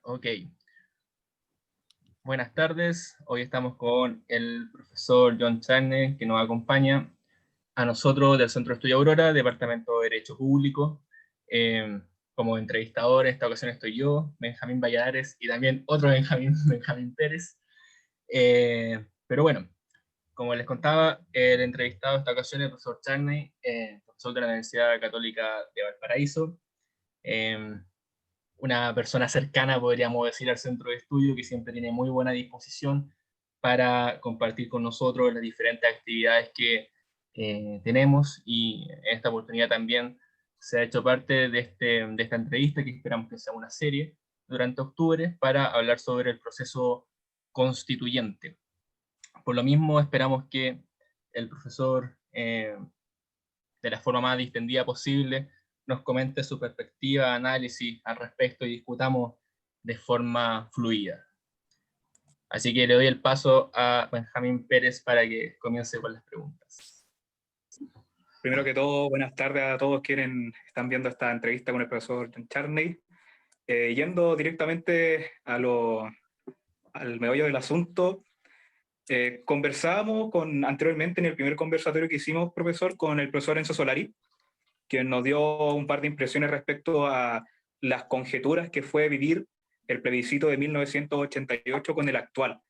Ok, buenas tardes. Hoy estamos con el profesor John Charney, que nos acompaña a nosotros del Centro de Estudio Aurora, Departamento de Derecho Público. Eh, Como entrevistador, en esta ocasión estoy yo, Benjamín Valladares, y también otro Benjamín, Benjamín Pérez. Pero bueno, como les contaba, el entrevistado en esta ocasión es el profesor Charney, profesor de la Universidad Católica de Valparaíso. Eh, una persona cercana, podríamos decir, al centro de estudio, que siempre tiene muy buena disposición para compartir con nosotros las diferentes actividades que tenemos, y en esta oportunidad también se ha hecho parte de esta entrevista, que esperamos que sea una serie, durante octubre, para hablar sobre el proceso constituyente. Por lo mismo, esperamos que el profesor, de la forma más distendida posible, nos comente su perspectiva, análisis al respecto y discutamos de forma fluida. Así que le doy el paso a Benjamín Pérez para que comience con las preguntas. Primero que todo, buenas tardes a todos quienes están viendo esta entrevista con el profesor John Charney. Yendo directamente al meollo del asunto, conversábamos anteriormente en el primer conversatorio que hicimos, profesor, con el profesor Enzo Solari, quien nos dio un par de impresiones respecto a las conjeturas que fue vivir el plebiscito de 1988 con el actual.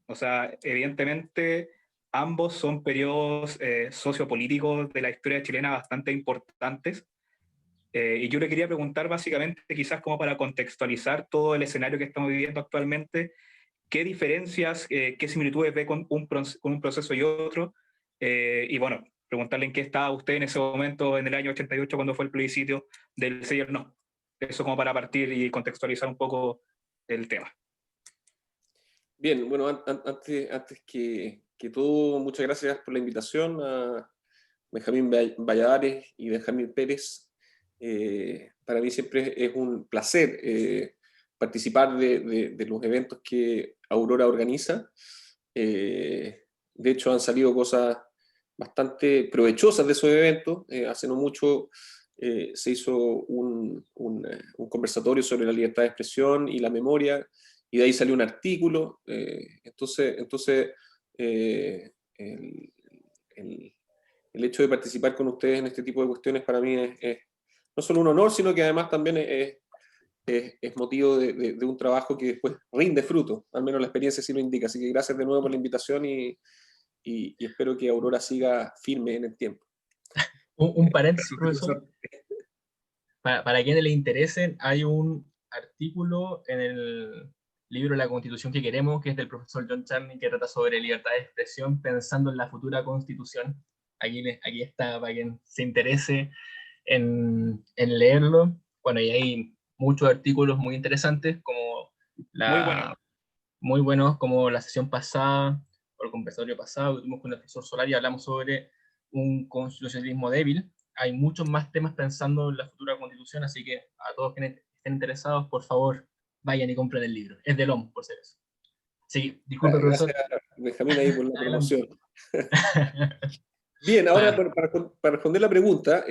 O sea, evidentemente ambos son periodos sociopolíticos de la historia chilena bastante importantes. Y yo le quería preguntar básicamente, quizás como para contextualizar todo el escenario que estamos viviendo actualmente, ¿qué diferencias, qué similitudes ve con un proceso y otro? Y bueno, preguntarle en qué estaba usted en ese momento, en el año 88, cuando fue el plebiscito del sí y el no. Eso como para partir y contextualizar un poco el tema. Bien, bueno, antes que todo, muchas gracias por la invitación a Benjamín Valladares y Benjamín Pérez. Para mí siempre es un placer participar de los eventos que Aurora organiza. De hecho, han salido cosas bastante provechosas de esos eventos. Hace no mucho se hizo un conversatorio sobre la libertad de expresión y la memoria, y de ahí salió un artículo. Entonces el hecho de participar con ustedes en este tipo de cuestiones para mí es no solo un honor, sino que además también es motivo de un trabajo que después rinde fruto, al menos la experiencia sí lo indica. Así que gracias de nuevo por la invitación y espero que Aurora siga firme en el tiempo. Un paréntesis, profesor. Para quienes les interesen, hay un artículo en el libro La Constitución que queremos, que es del profesor John Charney, que trata sobre libertad de expresión pensando en la futura Constitución. Aquí está para quien se interese en leerlo. Bueno, y hay muchos artículos muy interesantes, como muy buenos, como la sesión pasada, o el conversatorio pasado que tuvimos con el profesor Solari, y hablamos sobre un constitucionalismo débil. Hay muchos más temas pensando en la futura constitución, así que a todos quienes estén interesados, por favor, vayan y compren el libro. Es de LOM, por ser eso. Sí, disculpe, profesor. Gracias, Benjamín, ahí por la promoción. Bien, ahora para responder la pregunta,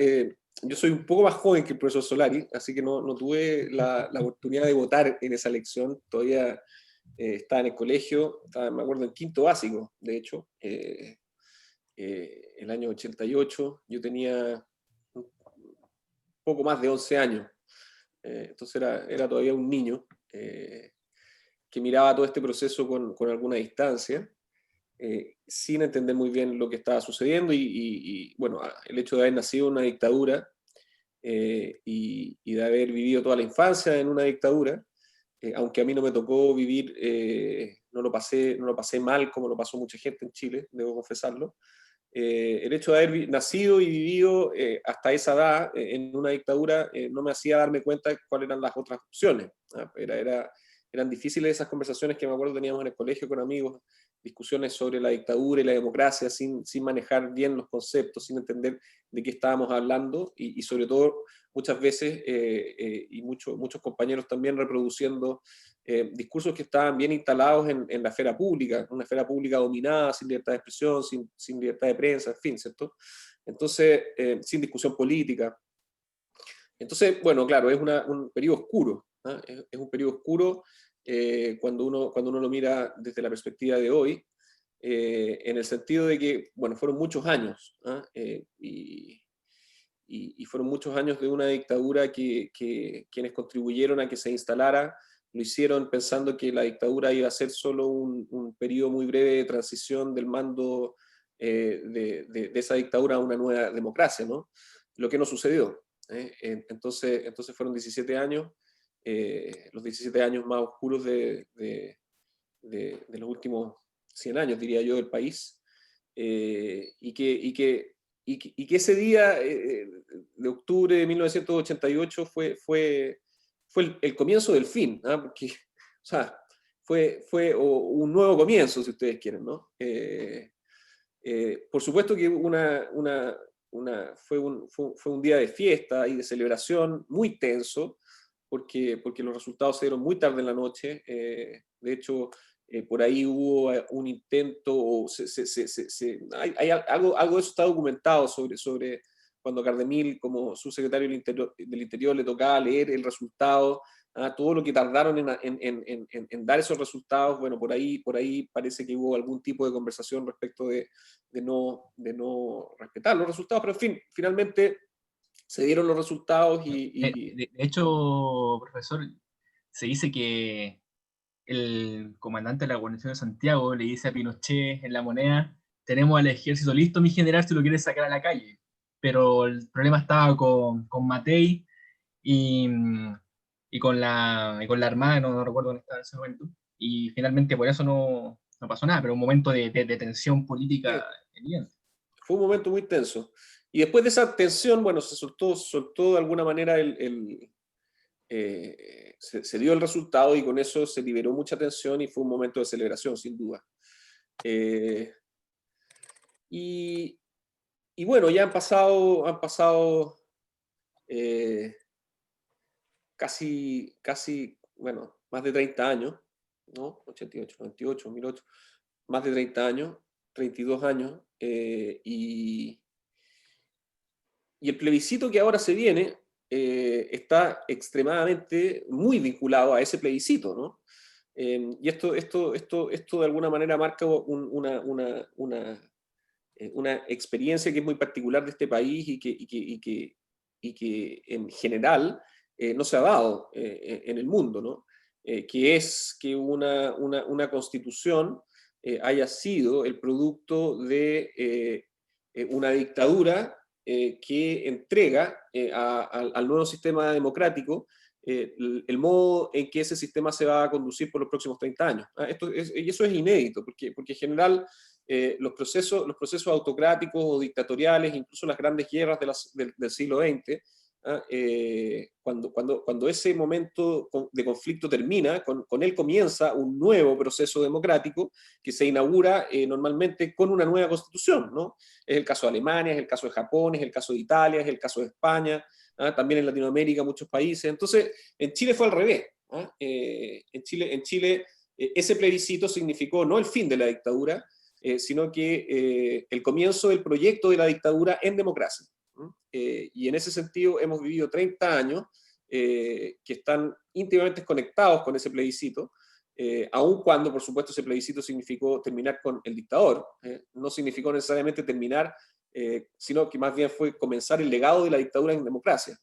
yo soy un poco más joven que el profesor Solari, así que no tuve la oportunidad de votar en esa elección. Todavía estaba en el colegio, me acuerdo en quinto básico, de hecho, el año 88, yo tenía un poco más de 11 años, entonces era todavía un niño que miraba todo este proceso con alguna distancia. Sin entender muy bien lo que estaba sucediendo y, bueno, el hecho de haber nacido en una dictadura y de haber vivido toda la infancia en una dictadura, aunque a mí no me tocó vivir, no lo pasé mal como lo pasó mucha gente en Chile, debo confesarlo. El hecho de haber nacido y vivido hasta esa edad en una dictadura no me hacía darme cuenta de cuáles eran las otras opciones. Eran difíciles esas conversaciones que me acuerdo teníamos en el colegio con amigos, discusiones sobre la dictadura y la democracia sin manejar bien los conceptos, sin entender de qué estábamos hablando y sobre todo muchas veces, y muchos compañeros también reproduciendo discursos que estaban bien instalados en la esfera pública, una esfera pública dominada, sin libertad de expresión, sin libertad de prensa, en fin, ¿cierto? Entonces, sin discusión política. Entonces, bueno, claro, es un periodo oscuro. ¿ah? Es un periodo oscuro cuando uno lo mira desde la perspectiva de hoy, en el sentido de que, bueno, fueron muchos años, ¿ah? Y fueron muchos años de una dictadura que quienes contribuyeron a que se instalara lo hicieron pensando que la dictadura iba a ser solo un periodo muy breve de transición del mando de esa dictadura a una nueva democracia, ¿no? Lo que no sucedió. Entonces fueron 17 años, los 17 años más oscuros de los últimos 100 años, diría yo, del país, y que ese día de octubre de 1988 fue el comienzo del fin, ¿no? Porque, o sea, fue un nuevo comienzo, si ustedes quieren, ¿no? Por supuesto que fue un día de fiesta y de celebración muy tenso, porque los resultados se dieron muy tarde en la noche. De hecho, por ahí hubo un intento, o hay algo de eso está documentado sobre cuando Cardemil, como subsecretario del Interior, le tocaba leer el resultado, todo lo que tardaron en dar esos resultados. Bueno, por ahí parece que hubo algún tipo de conversación respecto de no respetar los resultados, pero en fin, finalmente se dieron los resultados De hecho, profesor, se dice que el comandante de la guarnición de Santiago le dice a Pinochet en La Moneda: tenemos al ejército listo, mi general, si lo quiere sacar a la calle. Pero el problema estaba con Matei y, y con la Armada, no recuerdo dónde estaba en ese momento, y finalmente por eso no pasó nada, pero un momento de tensión política evidente. Fue un momento muy tenso. Y después de esa tensión, bueno, se soltó de alguna manera se dio el resultado, y con eso se liberó mucha tensión y fue un momento de celebración, sin duda. Y bueno, ya han pasado casi, bueno, más de 30 años, ¿no? 88, 98, 2008, más de 30 años, 32 años, y el plebiscito que ahora se viene está extremadamente muy vinculado a ese plebiscito, ¿no? Y esto de alguna manera marca una experiencia que es muy particular de este país y que en general no se ha dado en el mundo, ¿no? Que es que una constitución haya sido el producto de una dictadura que entrega al nuevo sistema democrático el modo en que ese sistema se va a conducir por los próximos 30 años. Y eso es inédito, porque en general los procesos autocráticos o dictatoriales, incluso las grandes guerras del siglo XX, cuando ese momento de conflicto termina, con él comienza un nuevo proceso democrático que se inaugura normalmente con una nueva constitución, ¿no? Es el caso de Alemania, es el caso de Japón, es el caso de Italia, es el caso de España, también en Latinoamérica muchos países. Entonces, en Chile fue al revés. En Chile ese plebiscito significó no el fin de la dictadura, sino que el comienzo del proyecto de la dictadura en democracia. Y en ese sentido hemos vivido 30 años que están íntimamente conectados con ese plebiscito, aun cuando, por supuesto, ese plebiscito significó terminar con el dictador. No significó necesariamente terminar, sino que más bien fue comenzar el legado de la dictadura en democracia.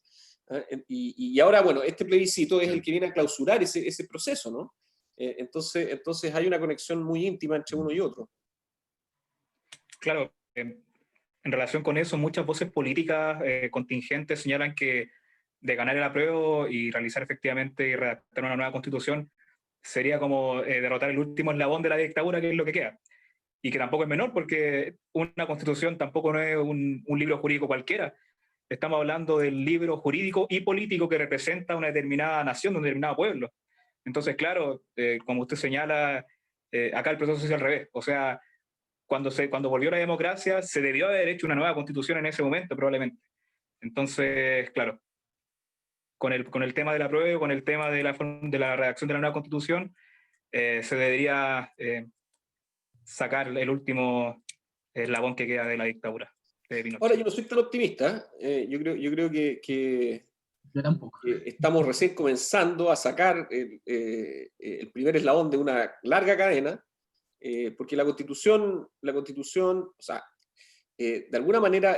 Y ahora, bueno, este plebiscito es el que viene a clausurar ese proceso, ¿no? Entonces hay una conexión muy íntima entre uno y otro. Claro, en relación con eso, muchas voces políticas contingentes señalan que de ganar el apruebo y realizar efectivamente y redactar una nueva constitución sería como derrotar el último eslabón de la dictadura, que es lo que queda. Y que tampoco es menor, porque una constitución tampoco no es un libro jurídico cualquiera. Estamos hablando del libro jurídico y político que representa una determinada nación, un determinado pueblo. Entonces, claro, como usted señala, acá el proceso es al revés. O sea, cuando volvió la democracia, se debió haber hecho una nueva constitución en ese momento, probablemente. Entonces, claro, con el tema del apruebo, con el tema de la redacción de la nueva constitución, se debería sacar el último eslabón que queda de la dictadura de Pinochet. Ahora, yo no soy tan optimista. Yo creo que Yo tampoco. Estamos recién comenzando a sacar el primer eslabón de una larga cadena, porque la Constitución, o sea, de alguna manera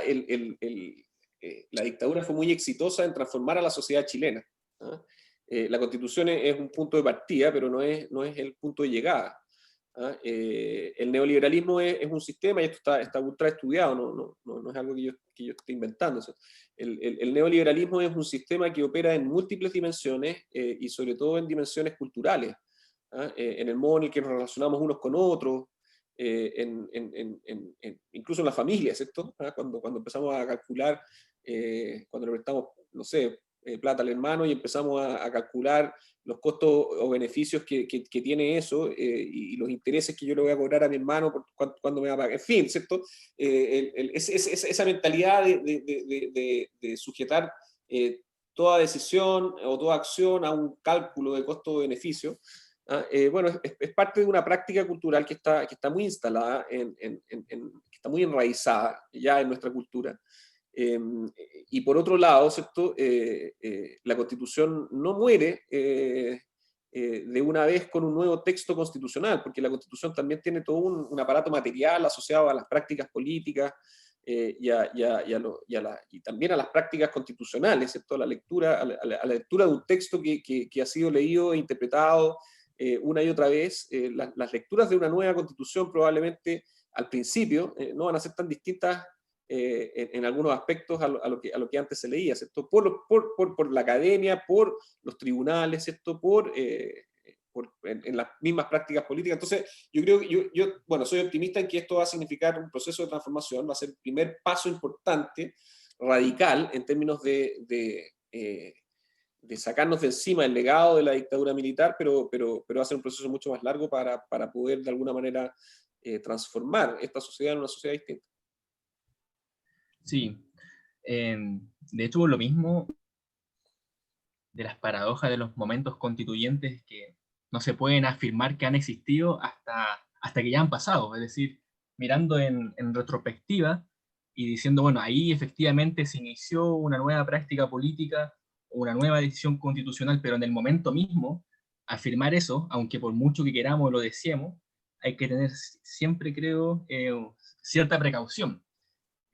la dictadura fue muy exitosa en transformar a la sociedad chilena. ¿Ah? La Constitución es un punto de partida, pero no es el punto de llegada. ¿Ah? El neoliberalismo es un sistema, y esto está ultra estudiado, no es algo que yo esté inventando. El neoliberalismo es un sistema que opera en múltiples dimensiones, y sobre todo en dimensiones culturales. ¿Ah? En el modo en el que nos relacionamos unos con otros, incluso en la familia, ¿cierto? ¿Ah? Cuando empezamos a calcular, cuando le prestamos, no sé, plata al hermano y empezamos a calcular los costos o beneficios que tiene eso, y los intereses que yo le voy a cobrar a mi hermano cuando me va a pagar. En fin, ¿cierto? Esa mentalidad de sujetar toda decisión o toda acción a un cálculo de costo-beneficio, bueno, es parte de una práctica cultural que está muy instalada, que está muy enraizada ya en nuestra cultura. Y por otro lado, ¿cierto? La Constitución no muere de una vez con un nuevo texto constitucional, porque la Constitución también tiene todo un aparato material asociado a las prácticas políticas, y también a las prácticas constitucionales, ¿cierto? A la lectura de un texto que ha sido leído e interpretado una y otra vez. Las lecturas de una nueva Constitución probablemente al principio no van a ser tan distintas en algunos aspectos a lo que antes se leía, ¿cierto? Por la academia, por los tribunales, ¿cierto? En las mismas prácticas políticas. Entonces, yo creo que bueno, soy optimista en que esto va a significar un proceso de transformación, va a ser el primer paso importante, radical, en términos de sacarnos de encima el legado de la dictadura militar, pero va a ser un proceso mucho más largo para poder, de alguna manera, transformar esta sociedad en una sociedad distinta. Sí, de hecho lo mismo de las paradojas de los momentos constituyentes que no se pueden afirmar que han existido hasta que ya han pasado, es decir, mirando en retrospectiva y diciendo, bueno, ahí efectivamente se inició una nueva práctica política, una nueva decisión constitucional, pero en el momento mismo, afirmar eso, aunque por mucho que queramos lo deseemos, hay que tener siempre, creo, cierta precaución.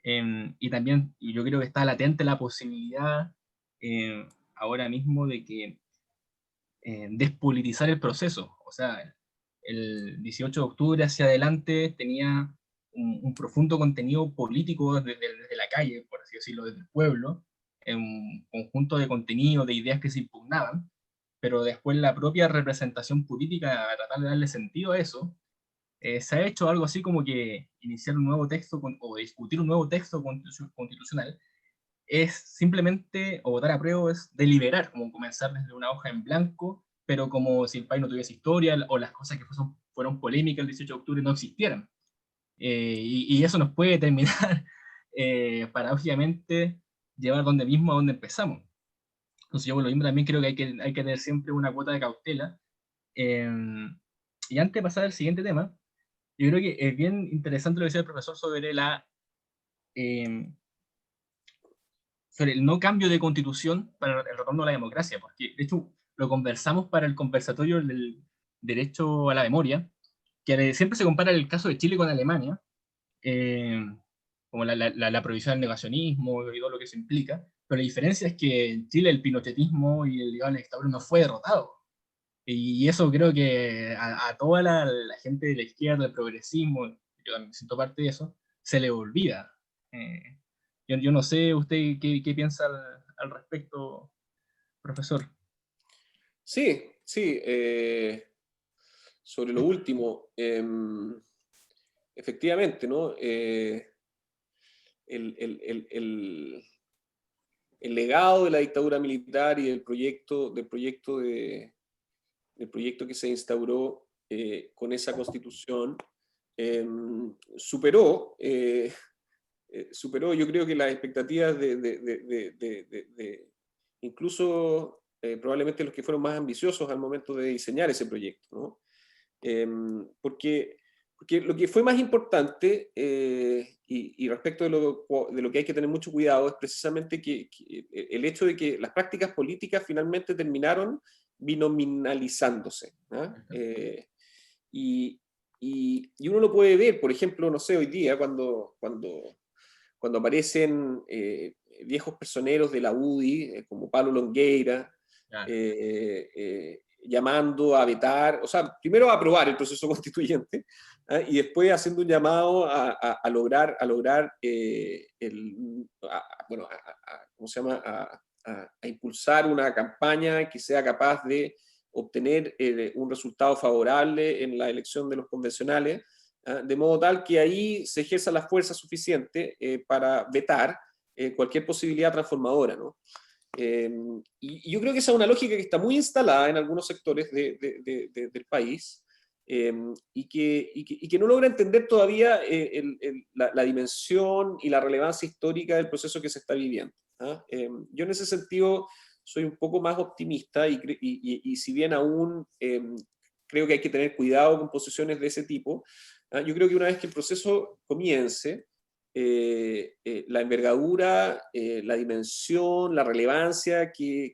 Y también y yo creo que está latente la posibilidad ahora mismo de que despolitizar el proceso. O sea, el 18 de octubre hacia adelante tenía un profundo contenido político desde la calle, por así decirlo, desde el pueblo, en un conjunto de contenidos, de ideas que se impugnaban, pero después la propia representación política, a tratar de darle sentido a eso, se ha hecho algo así como que iniciar un nuevo texto o discutir un nuevo texto constitucional es simplemente, o votar a prueba es deliberar, como comenzar desde una hoja en blanco, pero como si el país no tuviese historia o las cosas que fueron polémicas el 18 de octubre no existieran. Y eso nos puede terminar, paradójicamente, llevar donde mismo a donde empezamos. Entonces yo por lo mismo también creo que hay que tener siempre una cuota de cautela. Eh, y antes de pasar al siguiente tema, yo creo que es bien interesante lo que decía el profesor eh, sobre el no cambio de constitución para el retorno a la democracia, porque de hecho lo conversamos para el conversatorio del derecho a la memoria, que siempre se compara el caso de Chile con Alemania, eh, como la prohibición del negacionismo y todo lo que eso implica, pero la diferencia es que en Chile el pinochetismo y el liberal dictadura no fue derrotado. Y eso creo que a toda la gente de la izquierda, del progresismo, yo también siento parte de eso, se le olvida. Eh, yo no sé usted qué piensa al respecto, profesor. Sí, sí. Sobre lo último, efectivamente, ¿no? El, el- el- el- el legado de la dictadura militar y del proyecto que se instauró con esa constitución eh, superó, superó, yo creo que las expectativas incluso probablemente los que fueron más ambiciosos al momento de diseñar ese proyecto, ¿no? Porque lo que fue más importante, y respecto de lo que hay que tener mucho cuidado es precisamente que el hecho de que las prácticas políticas finalmente terminaron binominalizándose, ¿ah? Y uno lo puede ver, por ejemplo, no sé, hoy día cuando aparecen viejos personeros de la UDI, como Pablo Longueira, Claro. llamando a vetar, o sea, primero a aprobar el proceso constituyente, ¿eh? Y después haciendo un llamado a lograr, bueno, ¿cómo se llama? A impulsar una campaña que sea capaz de obtener un resultado favorable en la elección de los convencionales, de modo tal que ahí se ejerza la fuerza suficiente para vetar cualquier posibilidad transformadora, ¿no? Y yo creo que esa es una lógica que está muy instalada en algunos sectores del país, y que no logra entender todavía la dimensión y la relevancia histórica del proceso que se está viviendo, ¿ah? Yo en ese sentido soy un poco más optimista y si bien aún creo que hay que tener cuidado con posiciones de ese tipo, ¿ah? Yo creo que una vez que el proceso comience, la envergadura, la dimensión, la relevancia que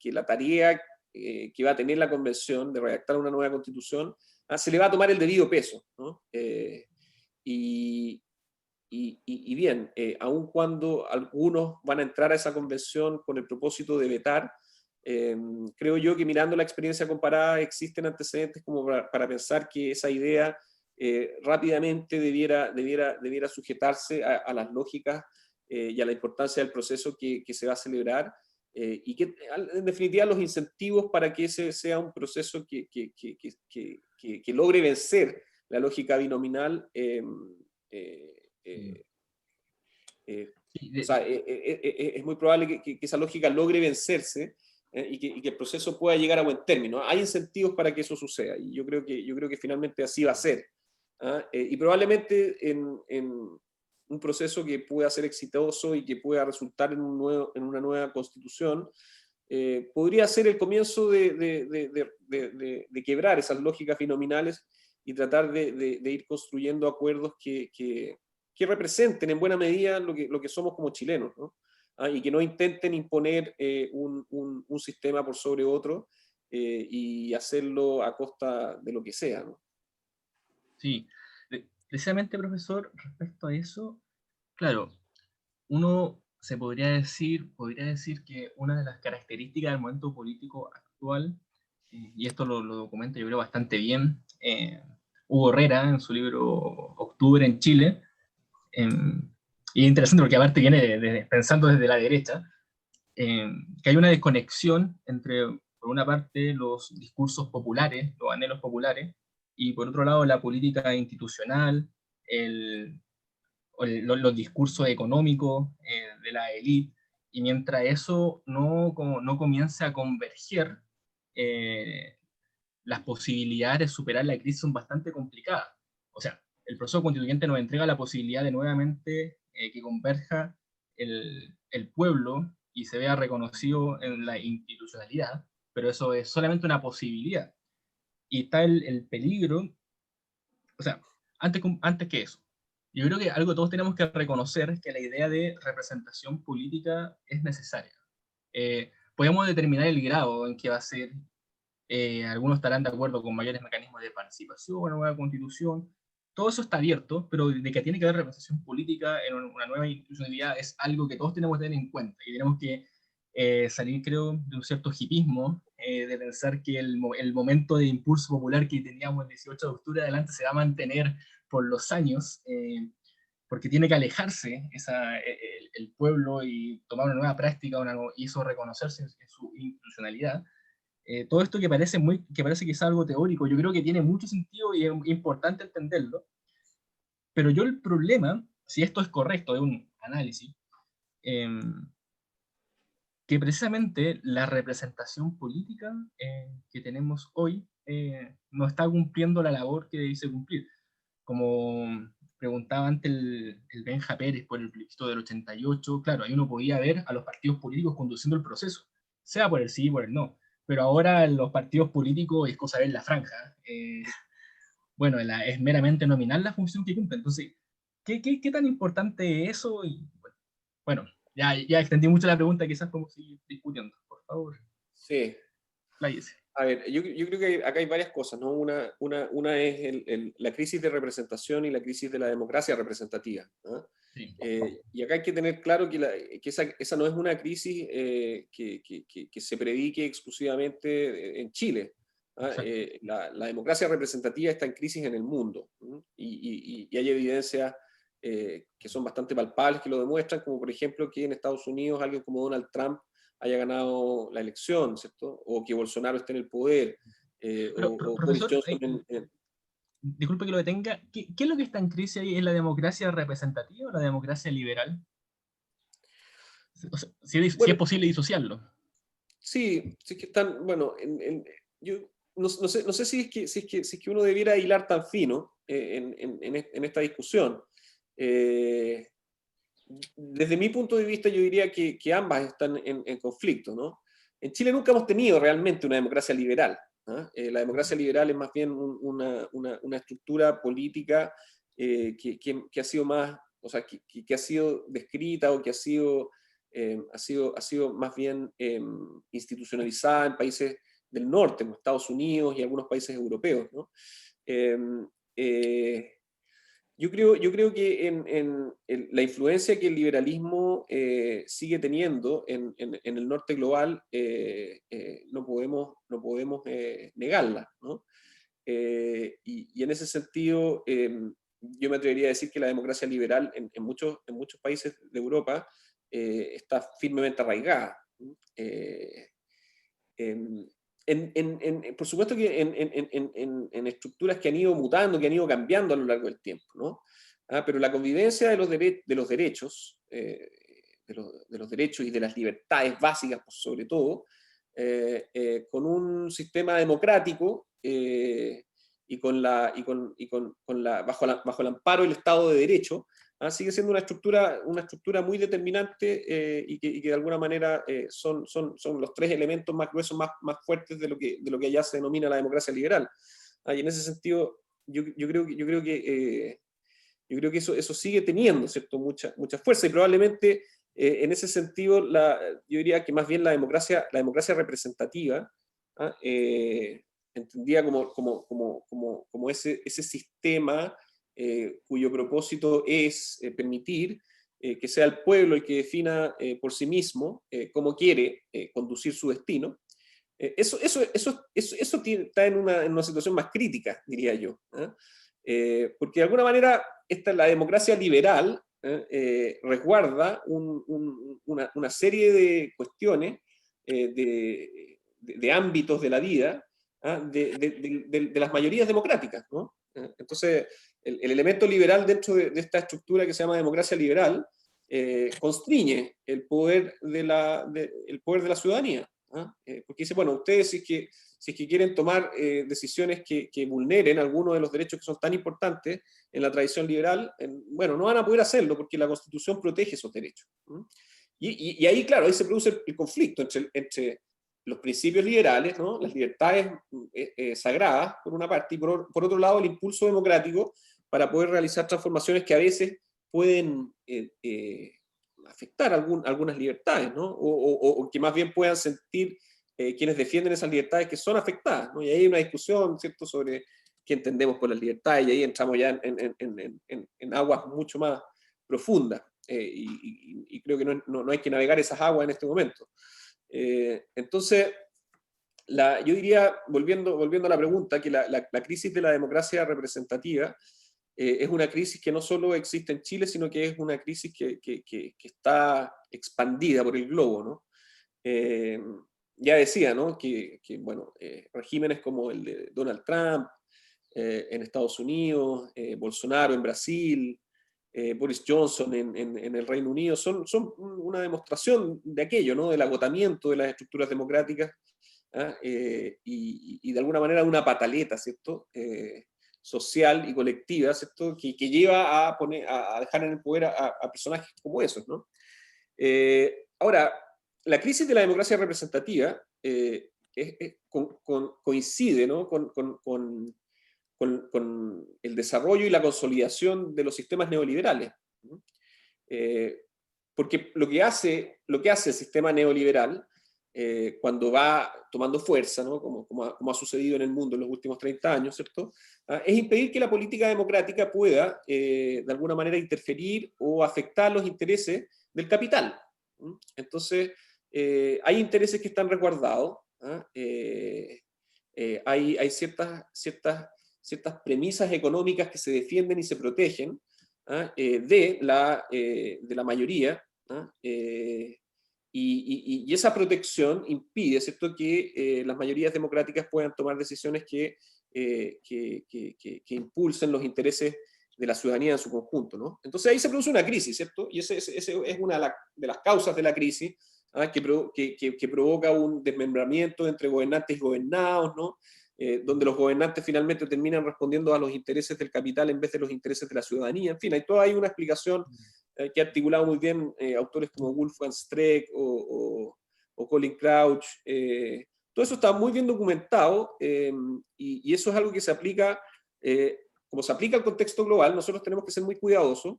la tarea que va a tener la convención de redactar una nueva constitución, se le va a tomar el debido peso, ¿no? Y bien, aun cuando algunos van a entrar a esa convención con el propósito de vetar, creo yo que mirando la experiencia comparada existen antecedentes como para pensar que esa idea rápidamente debiera sujetarse a las lógicas y a la importancia del proceso que se va a celebrar, y que en definitiva los incentivos para que ese sea un proceso que logre vencer la lógica binominal o sea, es muy probable que esa lógica logre vencerse, y que el proceso pueda llegar a buen término. Hay incentivos para que eso suceda, y yo creo que finalmente así va a ser. Y probablemente en un proceso que pueda ser exitoso y que pueda resultar en una nueva constitución, podría ser el comienzo de quebrar esas lógicas binominales y tratar de ir construyendo acuerdos que representen en buena medida lo que somos como chilenos, ¿no? Y que no intenten imponer un sistema por sobre otro, y hacerlo a costa de lo que sea, ¿no? Sí, precisamente, profesor, respecto a eso, claro, uno podría decir que una de las características del momento político actual, y esto lo documenta yo creo bastante bien Hugo Herrera en su libro Octubre en Chile, y es interesante porque aparte viene pensando desde la derecha, que hay una desconexión entre, por una parte, los discursos populares, los anhelos populares, y por otro lado, la política institucional, los discursos económicos de la élite, y mientras eso no comience a converger, eh, las posibilidades de superar la crisis son bastante complicadas. O sea, el proceso constituyente nos entrega la posibilidad de nuevamente que converja el pueblo y se vea reconocido en la institucionalidad, pero eso es solamente una posibilidad. Y está el peligro, o sea, antes que eso, yo creo que algo que todos tenemos que reconocer es que la idea de representación política es necesaria. Podemos determinar el grado en que va a ser. Algunos estarán de acuerdo con mayores mecanismos de participación, una nueva constitución. Todo eso está abierto, pero de que tiene que haber representación política en una nueva institucionalidad es algo que todos tenemos que tener en cuenta. Y tenemos que salir, creo, de un cierto hipismo, de pensar que el momento de impulso popular que teníamos el 18 de octubre adelante se va a mantener por los años, porque tiene que alejarse el pueblo y tomar una nueva práctica, y eso reconocerse en su institucionalidad. Todo esto que parece que es algo teórico, yo creo que tiene mucho sentido y es importante entenderlo, pero yo el problema, si esto es correcto, es un análisis, eh, que precisamente la representación política que tenemos hoy no está cumpliendo la labor que dice cumplir. Como preguntaba antes el Benja Pérez por el plebiscito del 88, claro, ahí uno podía ver a los partidos políticos conduciendo el proceso, sea por el sí y por el no. Pero ahora los partidos políticos es cosa ver la franja. Bueno, es meramente nominal la función que cumple. Entonces, ¿Qué tan importante es eso? Y, bueno, ya extendí mucho la pregunta, quizás como seguir discutiendo. Por favor, Sí. pláyese. A ver, yo creo que acá hay varias cosas, ¿no? Una es la crisis de representación y la crisis de la democracia representativa, ¿no? Sí. Y acá hay que tener claro que esa no es una crisis que se predique exclusivamente en Chile. ¿Ah? La democracia representativa está en crisis en el mundo, ¿no? Y hay evidencias que son bastante palpables que lo demuestran, como por ejemplo que en Estados Unidos alguien como Donald Trump haya ganado la elección, ¿cierto? O que Bolsonaro esté en el poder, Pero, o Boris profesor, Johnson disculpe que lo detenga. ¿Qué es lo que está en crisis ahí? ¿Es la democracia representativa o la democracia liberal? O sea, si es Bueno, posible disociarlo. sí, sí que están, bueno, yo no sé si es que uno debiera hilar tan fino en esta discusión. Eh, Desde mi punto de vista, yo diría que ambas están en conflicto, ¿no? En Chile nunca hemos tenido realmente una democracia liberal. ¿Ah? La democracia liberal es más bien una estructura política que ha sido más, o sea, que ha sido descrita o que ha sido más bien institucionalizada en países del norte, como Estados Unidos y algunos países europeos, ¿no? Eh, eh, yo creo que en la influencia que el liberalismo sigue teniendo en el norte global no podemos negarla, ¿no? Y en ese sentido, yo me atrevería a decir que la democracia liberal en muchos países de Europa está firmemente arraigada, ¿no? En, por supuesto que en estructuras que han ido mutando, que han ido cambiando a lo largo del tiempo, ¿no? Pero la convivencia de los derechos, de los derechos y de las libertades básicas, pues, sobre todo, con un sistema democrático bajo el amparo del Estado de Derecho, sigue siendo una estructura muy determinante y que de alguna manera son los tres elementos más gruesos, más fuertes de lo que allá se denomina la democracia liberal. Y en ese sentido, yo creo que eso sigue teniendo, ¿cierto? Mucha fuerza y probablemente en ese sentido yo diría que más bien la democracia representativa, entendida como ese sistema cuyo propósito es permitir que sea el pueblo el que defina por sí mismo cómo quiere conducir su destino. Eso está en una situación más crítica, diría yo. Porque de alguna manera la democracia liberal resguarda una serie de cuestiones, de ámbitos de la vida, de las mayorías democráticas, ¿no? Entonces, el elemento liberal dentro de esta estructura que se llama democracia liberal constriñe el poder de la ciudadanía. Porque dice, bueno, ustedes si es que quieren tomar decisiones que vulneren algunos de los derechos que son tan importantes en la tradición liberal, bueno, no van a poder hacerlo porque la Constitución protege esos derechos. Y ahí, claro, ahí se produce el conflicto entre los principios liberales, ¿no? Las libertades sagradas, por una parte, y por otro lado el impulso democrático para poder realizar transformaciones que a veces pueden afectar algunas libertades, ¿no? O que más bien puedan sentir quienes defienden esas libertades que son afectadas, ¿no? Y ahí hay una discusión, ¿cierto?, sobre qué entendemos por las libertades, y ahí entramos ya en aguas mucho más profundas, y creo que no hay que navegar esas aguas en este momento. Entonces, yo diría, volviendo a la pregunta, que la crisis de la democracia representativa es una crisis que no solo existe en Chile, sino que es una crisis que está expandida por el globo, ¿no? Ya decía, ¿no?, bueno, regímenes como el de Donald Trump en Estados Unidos, Bolsonaro en Brasil, Boris Johnson en el Reino Unido, son una demostración de aquello, ¿no?, del agotamiento de las estructuras democráticas, y de alguna manera de una pataleta, ¿cierto?, social y colectiva, ¿cierto?, que lleva a dejar en el poder a personajes como esos, ¿no? Ahora, la crisis de la democracia representativa coincide, ¿no?, con el desarrollo y la consolidación de los sistemas neoliberales. Porque lo que hace el sistema neoliberal, cuando va tomando fuerza, ¿no? como ha sucedido en el mundo en los últimos 30 años, ¿cierto? Es impedir que la política democrática pueda, de alguna manera, interferir o afectar los intereses del capital. Entonces, hay intereses que están resguardados, hay ciertas premisas económicas que se defienden y se protegen de la mayoría, y esa protección impide, ¿cierto?, que las mayorías democráticas puedan tomar decisiones que impulsen los intereses de la ciudadanía en su conjunto, ¿no? Entonces ahí se produce una crisis, ¿cierto? Y esa es una de las causas de la crisis, que provoca un desmembramiento entre gobernantes y gobernados, ¿no? Donde los gobernantes finalmente terminan respondiendo a los intereses del capital en vez de los intereses de la ciudadanía. En fin, hay una explicación que ha articulado muy bien autores como Wolfgang Streeck o Colin Crouch. Todo eso está muy bien documentado, y eso es algo que se aplica, como se aplica al contexto global. Nosotros tenemos que ser muy cuidadosos,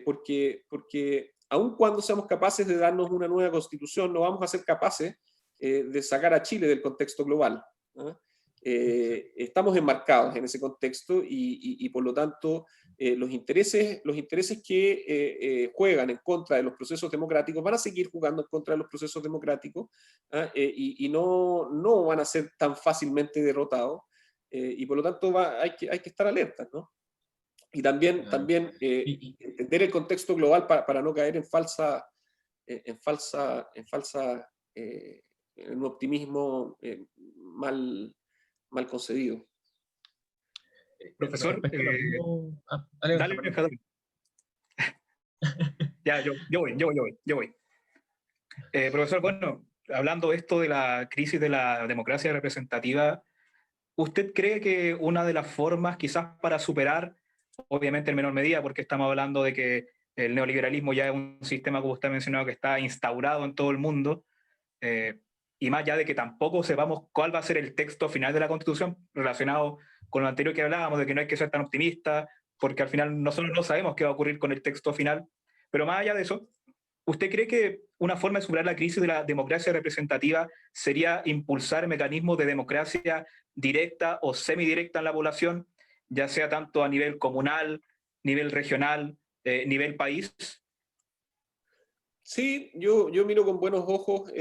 porque aun cuando seamos capaces de darnos una nueva constitución, no vamos a ser capaces de sacar a Chile del contexto global, ¿no? Estamos enmarcados en ese contexto, y por lo tanto los intereses que juegan en contra de los procesos democráticos van a seguir jugando en contra de los procesos democráticos, y no van a ser tan fácilmente derrotados, y por lo tanto hay que estar alertas, ¿no? Y también entender el contexto global para no caer en un optimismo mal concebido. Profesor, dale, dale, perdón. Ya, yo voy. Profesor, bueno, hablando esto de la crisis de la democracia representativa, ¿usted cree que una de las formas quizás para superar, obviamente en menor medida, porque estamos hablando de que el neoliberalismo ya es un sistema, como usted ha mencionado, que está instaurado en todo el mundo, y más allá de que tampoco sepamos cuál va a ser el texto final de la Constitución, relacionado con lo anterior que hablábamos, de que no hay que ser tan optimista, porque al final nosotros no sabemos qué va a ocurrir con el texto final, pero más allá de eso, ¿usted cree que una forma de superar la crisis de la democracia representativa sería impulsar mecanismos de democracia directa o semidirecta en la población, ya sea tanto a nivel comunal, nivel regional, nivel país? Sí, yo miro con buenos ojos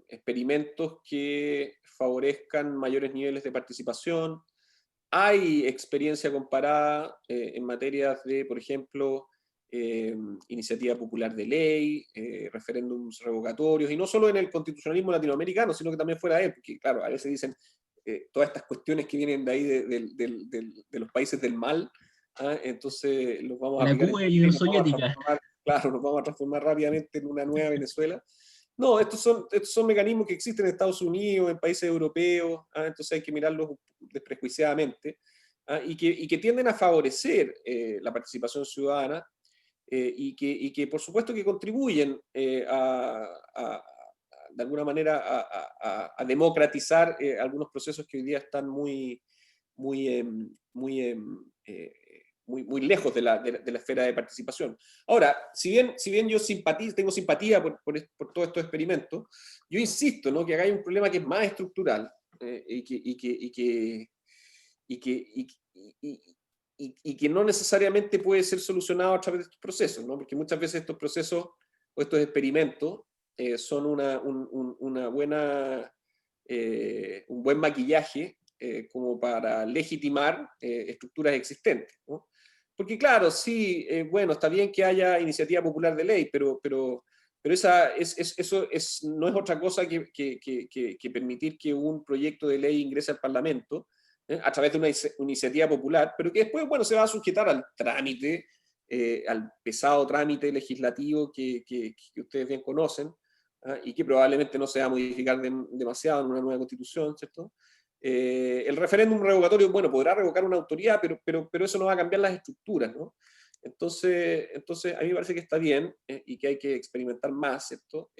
experimentos que favorezcan mayores niveles de participación. Hay experiencia comparada en materias de, por ejemplo, iniciativa popular de ley, referéndums revocatorios, y no solo en el constitucionalismo latinoamericano, sino que también fuera de él, porque claro, a veces dicen todas estas cuestiones que vienen de ahí, de los países del mal, entonces los vamos a La aplicar en Cuba y Chile, Unión y nos vamos a Soviética. transformar, claro, nos vamos a transformar rápidamente en una nueva Venezuela. No, estos son mecanismos que existen en Estados Unidos, en países europeos, entonces hay que mirarlos desprejuiciadamente, y que tienden a favorecer la participación ciudadana, y que por supuesto que contribuyen de alguna manera a democratizar algunos procesos que hoy día están muy lejos de la esfera de participación. Ahora, si bien yo tengo simpatía por todos estos experimentos, yo insisto, ¿no?, que acá hay un problema que es más estructural, y que no necesariamente puede ser solucionado a través de estos procesos, ¿no? Porque muchas veces estos procesos o estos experimentos son un buen maquillaje como para legitimar estructuras existentes, ¿no? Porque claro, sí, bueno, está bien que haya iniciativa popular de ley, pero eso no es otra cosa que permitir que un proyecto de ley ingrese al Parlamento a través de una iniciativa popular, pero que después, bueno, se va a sujetar al trámite, al pesado trámite legislativo que ustedes bien conocen, y que probablemente no se va a modificar demasiado en una nueva constitución, ¿cierto? El referéndum revocatorio, bueno, podrá revocar una autoridad, pero eso no va a cambiar las estructuras, ¿no? Entonces a mí me parece que está bien, y que hay que experimentar más, ¿cierto?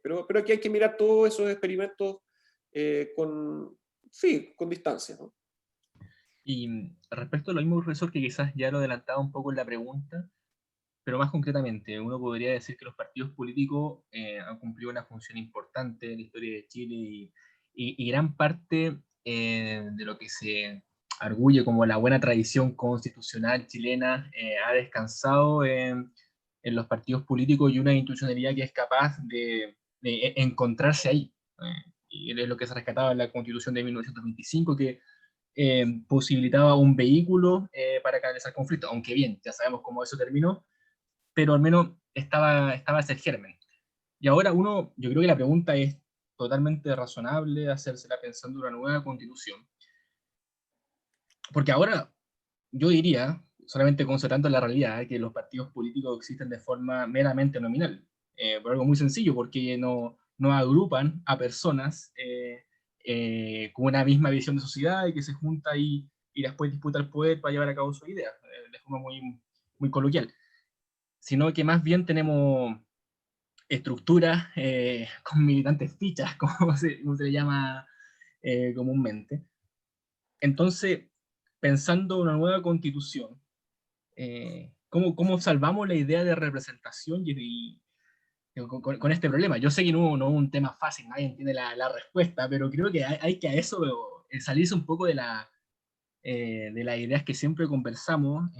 Pero aquí hay que mirar todos esos experimentos con sí, con distancia, ¿no? Y respecto a lo mismo, profesor, que quizás ya lo adelantaba un poco en la pregunta, pero más concretamente, uno podría decir que los partidos políticos han cumplido una función importante en la historia de Chile y gran parte de lo que se arguye como la buena tradición constitucional chilena ha descansado en los partidos políticos y una institucionalidad que es capaz de encontrarse ahí. Y es lo que se rescataba en la Constitución de 1925, que posibilitaba un vehículo para canalizar conflictos, aunque bien, ya sabemos cómo eso terminó, pero al menos estaba ese germen. Y ahora yo creo que la pregunta es totalmente razonable hacérsela pensando en una nueva constitución, porque ahora yo diría, solamente constatando la realidad, que los partidos políticos existen de forma meramente nominal, por algo muy sencillo, porque no agrupan a personas con una misma visión de sociedad y que se junta y después disputa el poder para llevar a cabo su idea, de forma muy coloquial, sino que más bien tenemos estructuras con militantes fichas, como se le llama comúnmente. Entonces, pensando en una nueva constitución, ¿cómo salvamos la idea de representación con este problema? Yo sé que no es un tema fácil, nadie entiende la respuesta, pero creo que hay que a eso salirse un poco de las ideas que siempre conversamos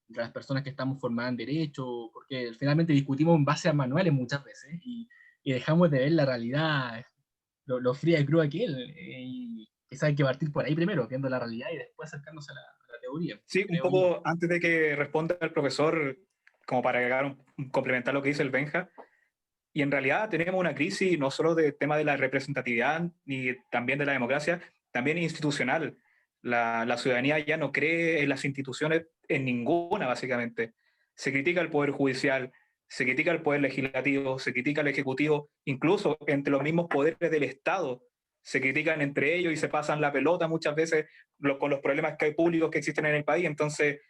entre las personas que estamos formadas en Derecho, porque finalmente discutimos en base a manuales muchas veces y dejamos de ver la realidad, lo fría y cruda que es, y quizás hay que partir por ahí primero, viendo la realidad y después acercándose a la teoría, Sí, un creo yo. poco antes de que responda el profesor, como para agregar complementar lo que dice el Benja, y en realidad tenemos una crisis no solo del tema de la representatividad, ni también de la democracia, también institucional. La ciudadanía ya no cree en las instituciones, en ninguna, básicamente. Se critica el Poder Judicial, se critica el Poder Legislativo, se critica el Ejecutivo, incluso entre los mismos poderes del Estado. Se critican entre ellos y se pasan la pelota muchas veces con los problemas que hay públicos que existen en el país. Entonces,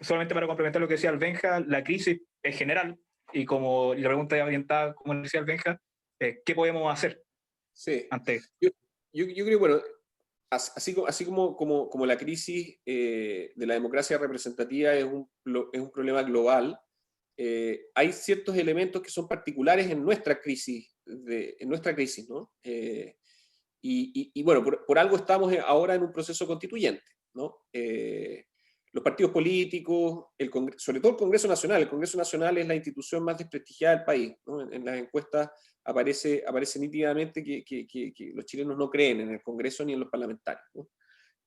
solamente para complementar lo que decía el Benja, la crisis es general y como la pregunta es orientada, como decía el Benja, ¿qué podemos hacer Sí. ante? Yo creo, bueno, así como la crisis de la democracia representativa es un problema global, hay ciertos elementos que son particulares en nuestra crisis, ¿no? Bueno, por algo estamos ahora en un proceso constituyente, ¿no? Los partidos políticos, sobre todo el Congreso Nacional. El Congreso Nacional es la institución más desprestigiada del país, ¿no? En las encuestas aparece nítidamente que los chilenos no creen en el Congreso ni en los parlamentarios, ¿no?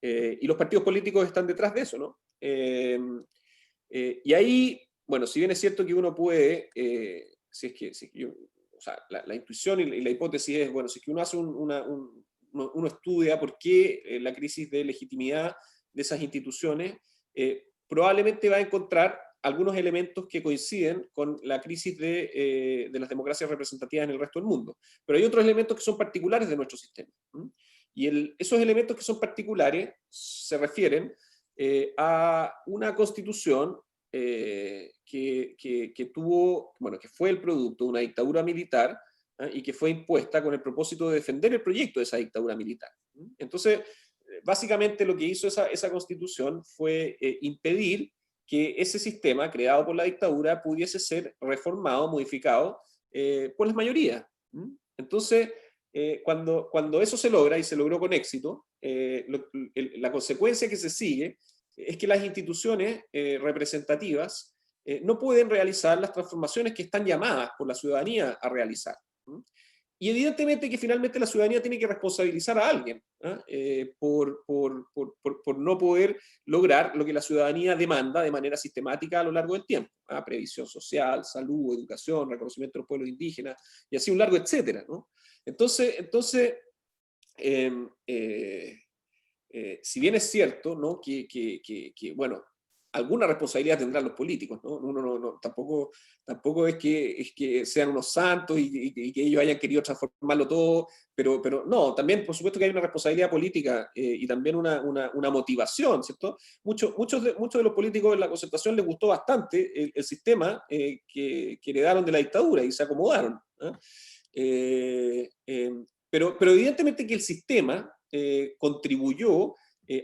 Y los partidos políticos están detrás de eso, ¿no? Y ahí, bueno, si bien es cierto que uno puede, o sea, la intuición y la hipótesis es, bueno, si es que uno hace uno estudia por qué la crisis de legitimidad de esas instituciones, probablemente va a encontrar algunos elementos que coinciden con la crisis de las democracias representativas en el resto del mundo. Pero hay otros elementos que son particulares de nuestro sistema. Y esos elementos que son particulares se refieren a una constitución que tuvo, bueno, que fue el producto de una dictadura militar y que fue impuesta con el propósito de defender el proyecto de esa dictadura militar. Entonces, básicamente lo que hizo esa constitución fue impedir que ese sistema creado por la dictadura pudiese ser reformado, modificado por las mayorías. Entonces, cuando eso se logra y se logró con éxito, la consecuencia que se sigue es que las instituciones representativas no pueden realizar las transformaciones que están llamadas por la ciudadanía a realizar. Y evidentemente que finalmente la ciudadanía tiene que responsabilizar a alguien por no poder lograr lo que la ciudadanía demanda de manera sistemática a lo largo del tiempo. Previsión social, salud, educación, reconocimiento de los pueblos indígenas, y así un largo etcétera, ¿no? Entonces si bien es cierto, ¿no? Bueno, alguna responsabilidad tendrán los políticos, ¿no? Uno tampoco es que sean unos santos y que ellos hayan querido transformarlo todo, pero no, también por supuesto que hay una responsabilidad política y también una motivación, ¿cierto? Muchos de los políticos en la Concertación les gustó bastante el sistema que heredaron de la dictadura y se acomodaron, ¿eh? Pero evidentemente que el sistema contribuyó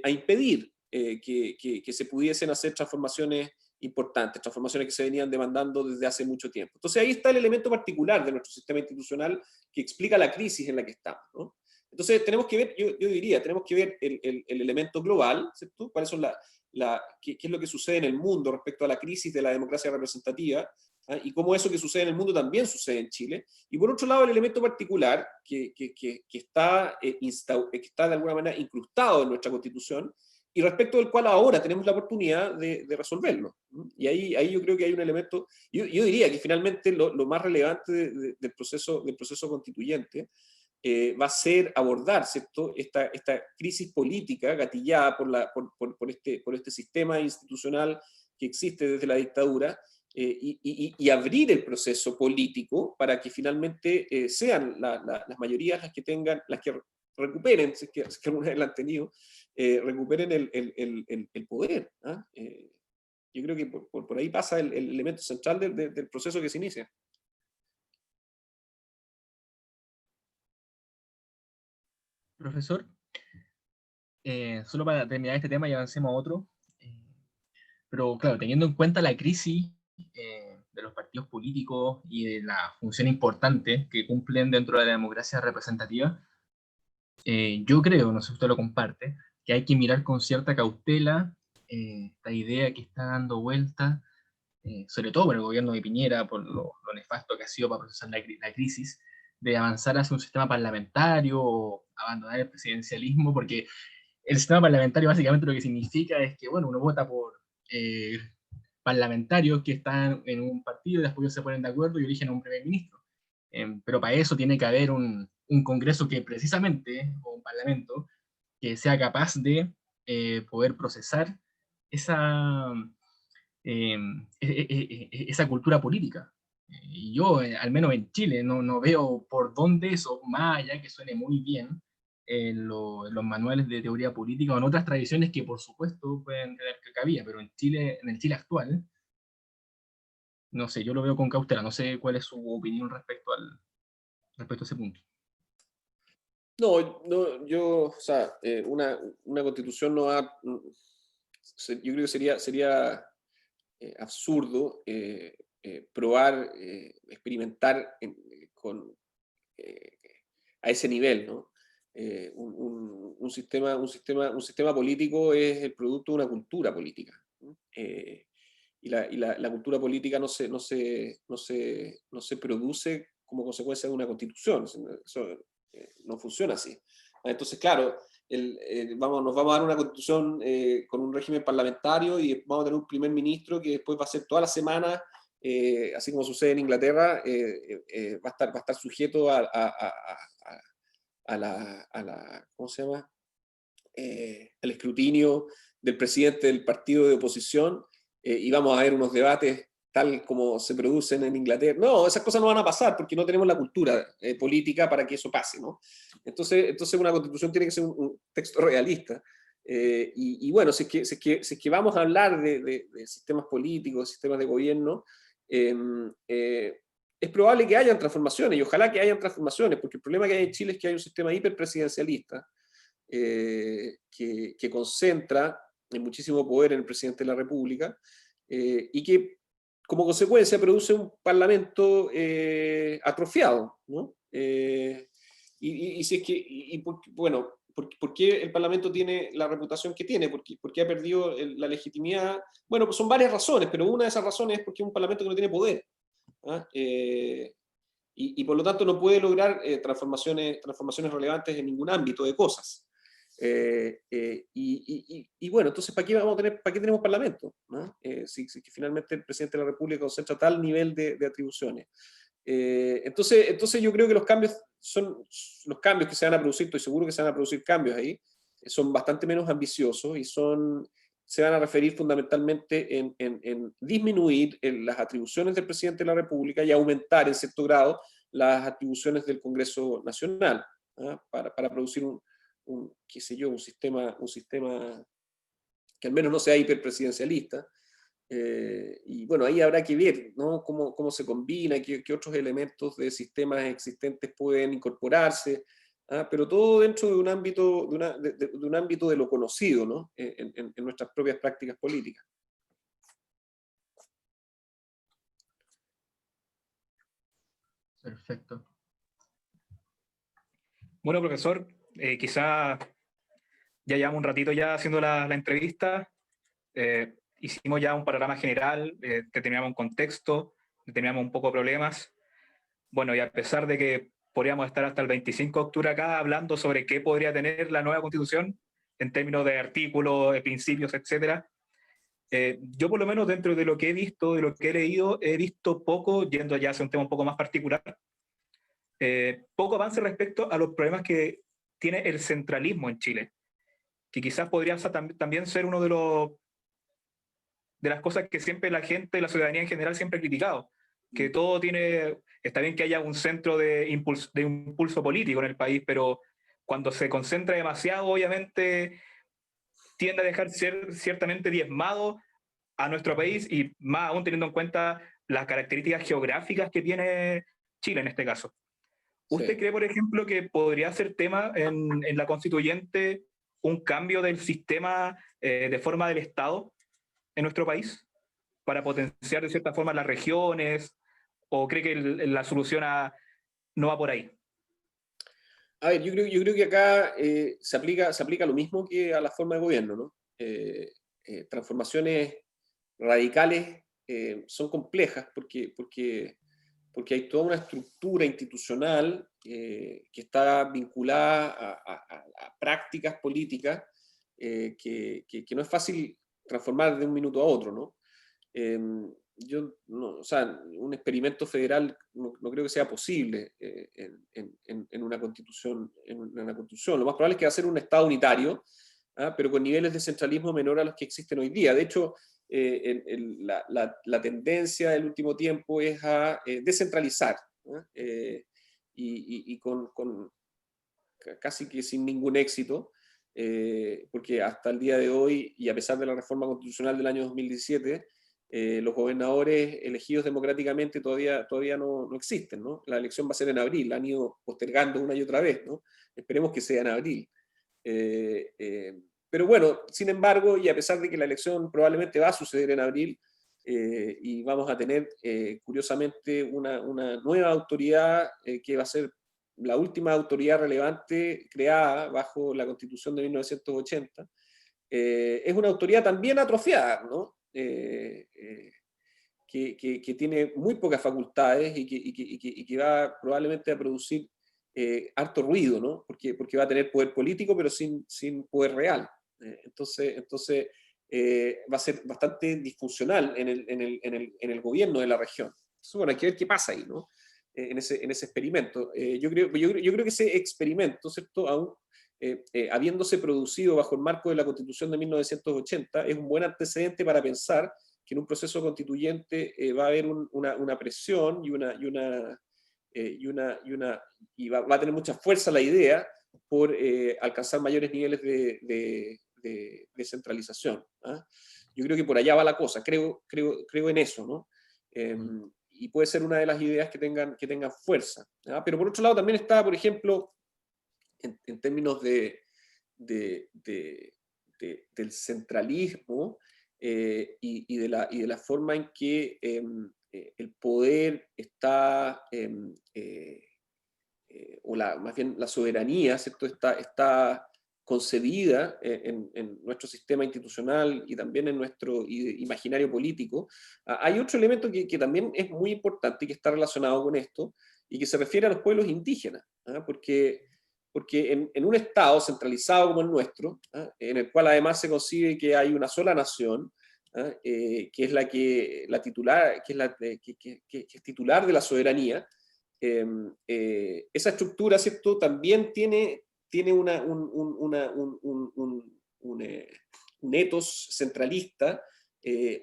a impedir que se pudiesen hacer transformaciones importantes, transformaciones que se venían demandando desde hace mucho tiempo. Entonces ahí está el elemento particular de nuestro sistema institucional que explica la crisis en la que estamos, ¿no? Entonces tenemos que ver, yo diría, tenemos que ver el elemento global, ¿cierto? ¿Cuáles son qué es lo que sucede en el mundo respecto a la crisis de la democracia representativa? Y cómo eso que sucede en el mundo también sucede en Chile. Y por otro lado, el elemento particular que está de alguna manera incrustado en nuestra Constitución, y respecto del cual ahora tenemos la oportunidad de resolverlo. Y ahí yo creo que hay un elemento, yo diría que finalmente lo más relevante del proceso constituyente va a ser abordar, ¿cierto?, esta crisis política gatillada por este sistema institucional que existe desde la dictadura, y abrir el proceso político para que finalmente sean las mayorías las que recuperen, si es que alguna vez la han tenido, recuperen el poder. ¿Ah? Yo creo que por ahí pasa el elemento central del proceso que se inicia. Profesor, solo para terminar este tema y avancemos a otro, pero claro, teniendo en cuenta la crisis de los partidos políticos y de la función importante que cumplen dentro de la democracia representativa, yo creo, no sé si usted lo comparte, que hay que mirar con cierta cautela esta idea que está dando vuelta, sobre todo por el gobierno de Piñera, por lo nefasto que ha sido para procesar la crisis, de avanzar hacia un sistema parlamentario o abandonar el presidencialismo, porque el sistema parlamentario básicamente lo que significa es que, bueno, uno vota por parlamentarios que están en un partido y después se ponen de acuerdo y eligen a un primer ministro. Pero para eso tiene que haber un Congreso que precisamente, o un Parlamento, que sea capaz de poder procesar esa, esa cultura política. Y yo, al menos en Chile, no veo por dónde eso, más allá que suene muy bien, en los manuales de teoría política o en otras tradiciones que por supuesto pueden tener que cabida, pero en Chile, en el Chile actual, no sé, yo lo veo con cautela, no sé cuál es su opinión respecto a ese punto. No, o sea, una constitución no va, yo creo que sería absurdo probar, experimentar a ese nivel, ¿no? Un sistema político es el producto de una cultura política, ¿no? Y la cultura política no se produce como consecuencia de una constitución. Eso no funciona así. Entonces, claro, nos vamos a dar una constitución con un régimen parlamentario y vamos a tener un primer ministro que después va a ser toda la semana, así como sucede en Inglaterra, va a estar sujeto a la ¿cómo se llama? Al escrutinio del presidente del partido de oposición, y vamos a ver unos debates tal como se producen en Inglaterra. No, esas cosas no van a pasar porque no tenemos la cultura política para que eso pase, ¿no? Entonces una constitución tiene que ser un texto realista. Y bueno, si es que vamos a hablar de sistemas políticos, sistemas de gobierno, es probable que hayan transformaciones, y ojalá que hayan transformaciones, porque el problema que hay en Chile es que hay un sistema hiperpresidencialista que concentra muchísimo poder en el presidente de la República, y que como consecuencia produce un parlamento atrofiado, ¿no? Si es que, bueno, ¿por qué el Parlamento tiene la reputación que tiene? ¿Por qué ha perdido la legitimidad? Bueno, pues son varias razones, pero una de esas razones es porque es un Parlamento que no tiene poder. ¿Ah? Y por lo tanto no puede lograr transformaciones relevantes en ningún ámbito de cosas. Y bueno, entonces, ¿para qué tenemos Parlamento? ¿No? Si finalmente el presidente de la República concentra tal nivel de atribuciones. Entonces yo creo que los cambios que se van a producir, estoy seguro que se van a producir cambios ahí, son bastante menos ambiciosos y se van a referir fundamentalmente en disminuir las atribuciones del presidente de la República y aumentar en cierto grado las atribuciones del Congreso Nacional, ¿ah? Para producir qué sé yo, un sistema que al menos no sea hiperpresidencialista. Y bueno, ahí habrá que ver, ¿no? cómo se combina, qué otros elementos de sistemas existentes pueden incorporarse. pero todo dentro de un ámbito de un ámbito de lo conocido, ¿no? En nuestras propias prácticas políticas. Perfecto. Bueno, profesor, quizá ya llevamos un ratito ya haciendo la entrevista. Hicimos ya un panorama general, determinamos un contexto, determinamos un poco problemas. Bueno, y a pesar de que podríamos estar hasta el 25 de octubre acá hablando sobre qué podría tener la nueva Constitución en términos de artículos, de principios, etcétera, yo por lo menos dentro de lo que he visto, de lo que he leído, he visto poco, yendo ya hacia un tema un poco más particular, poco avance respecto a los problemas que tiene el centralismo en Chile, que quizás podría también ser uno de las cosas que siempre la gente, la ciudadanía en general siempre ha criticado, que todo tiene, está bien que haya un centro de impulso político en el país, pero cuando se concentra demasiado, obviamente tiende a dejar ciertamente diezmado a nuestro país, y más aún teniendo en cuenta las características geográficas que tiene Chile en este caso. ¿Usted cree, por ejemplo, que podría ser tema en la constituyente un cambio del sistema de forma del Estado en nuestro país para potenciar de cierta forma las regiones, o cree que la solución no va por ahí? A ver, yo creo que acá se aplica lo mismo que a la forma de gobierno, ¿no? Transformaciones radicales son complejas porque hay toda una estructura institucional que está vinculada a prácticas políticas que no es fácil transformar de un minuto a otro, ¿no? O sea, un experimento federal no creo que sea posible en una constitución. Lo más probable es que va a ser un Estado unitario, pero con niveles de centralismo menor a los que existen hoy día. De hecho, la tendencia del último tiempo es a descentralizar, y con casi que sin ningún éxito, porque hasta el día de hoy, y a pesar de la reforma constitucional del año 2017, los gobernadores elegidos democráticamente todavía no existen, ¿no? La elección va a ser en abril, la han ido postergando una y otra vez, ¿no? Esperemos que sea en abril. Pero bueno, sin embargo, y a pesar de que la elección probablemente va a suceder en abril, y vamos a tener, curiosamente, una nueva autoridad que va a ser la última autoridad relevante creada bajo la Constitución de 1980, es una autoridad también atrofiada, ¿no? Que tiene muy pocas facultades y que va probablemente a producir harto ruido, ¿no? Porque va a tener poder político, pero sin poder real. Entonces va a ser bastante disfuncional en el gobierno de la región. Entonces, bueno, hay que ver qué pasa ahí, ¿no? En ese experimento. Yo creo que ese experimento, ¿cierto? Aún habiéndose producido bajo el marco de la Constitución de 1980, es un buen antecedente para pensar que en un proceso constituyente va a haber una presión y va a tener mucha fuerza la idea por alcanzar mayores niveles de centralización. Yo creo que por allá va la cosa, creo en eso, ¿no? Y puede ser una de las ideas que tengan fuerza. Pero por otro lado también está, por ejemplo, en términos del centralismo y de la forma en que el poder está, más bien la soberanía, ¿cierto? Está concebida en nuestro sistema institucional y también en nuestro imaginario político. Hay otro elemento que también es muy importante y que está relacionado con esto, y que se refiere a los pueblos indígenas, porque en un Estado centralizado como el nuestro, en el cual además se concibe que hay una sola nación, que es la titular, que es titular de la soberanía, esa estructura, ¿cierto?, también tiene un ethos centralista,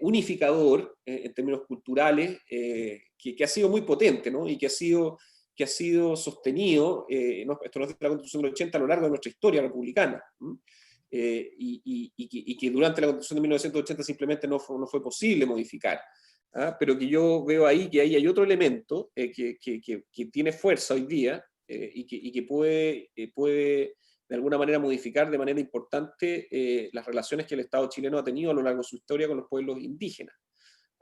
unificador en términos culturales, que ha sido muy potente, ¿no? Y que ha sido sostenido, esto no es de la Constitución del 80, a lo largo de nuestra historia republicana, y que durante la Constitución de 1980 simplemente no fue posible modificar. Pero que yo veo ahí que ahí hay otro elemento que tiene fuerza hoy día, y que puede de alguna manera modificar de manera importante las relaciones que el Estado chileno ha tenido a lo largo de su historia con los pueblos indígenas.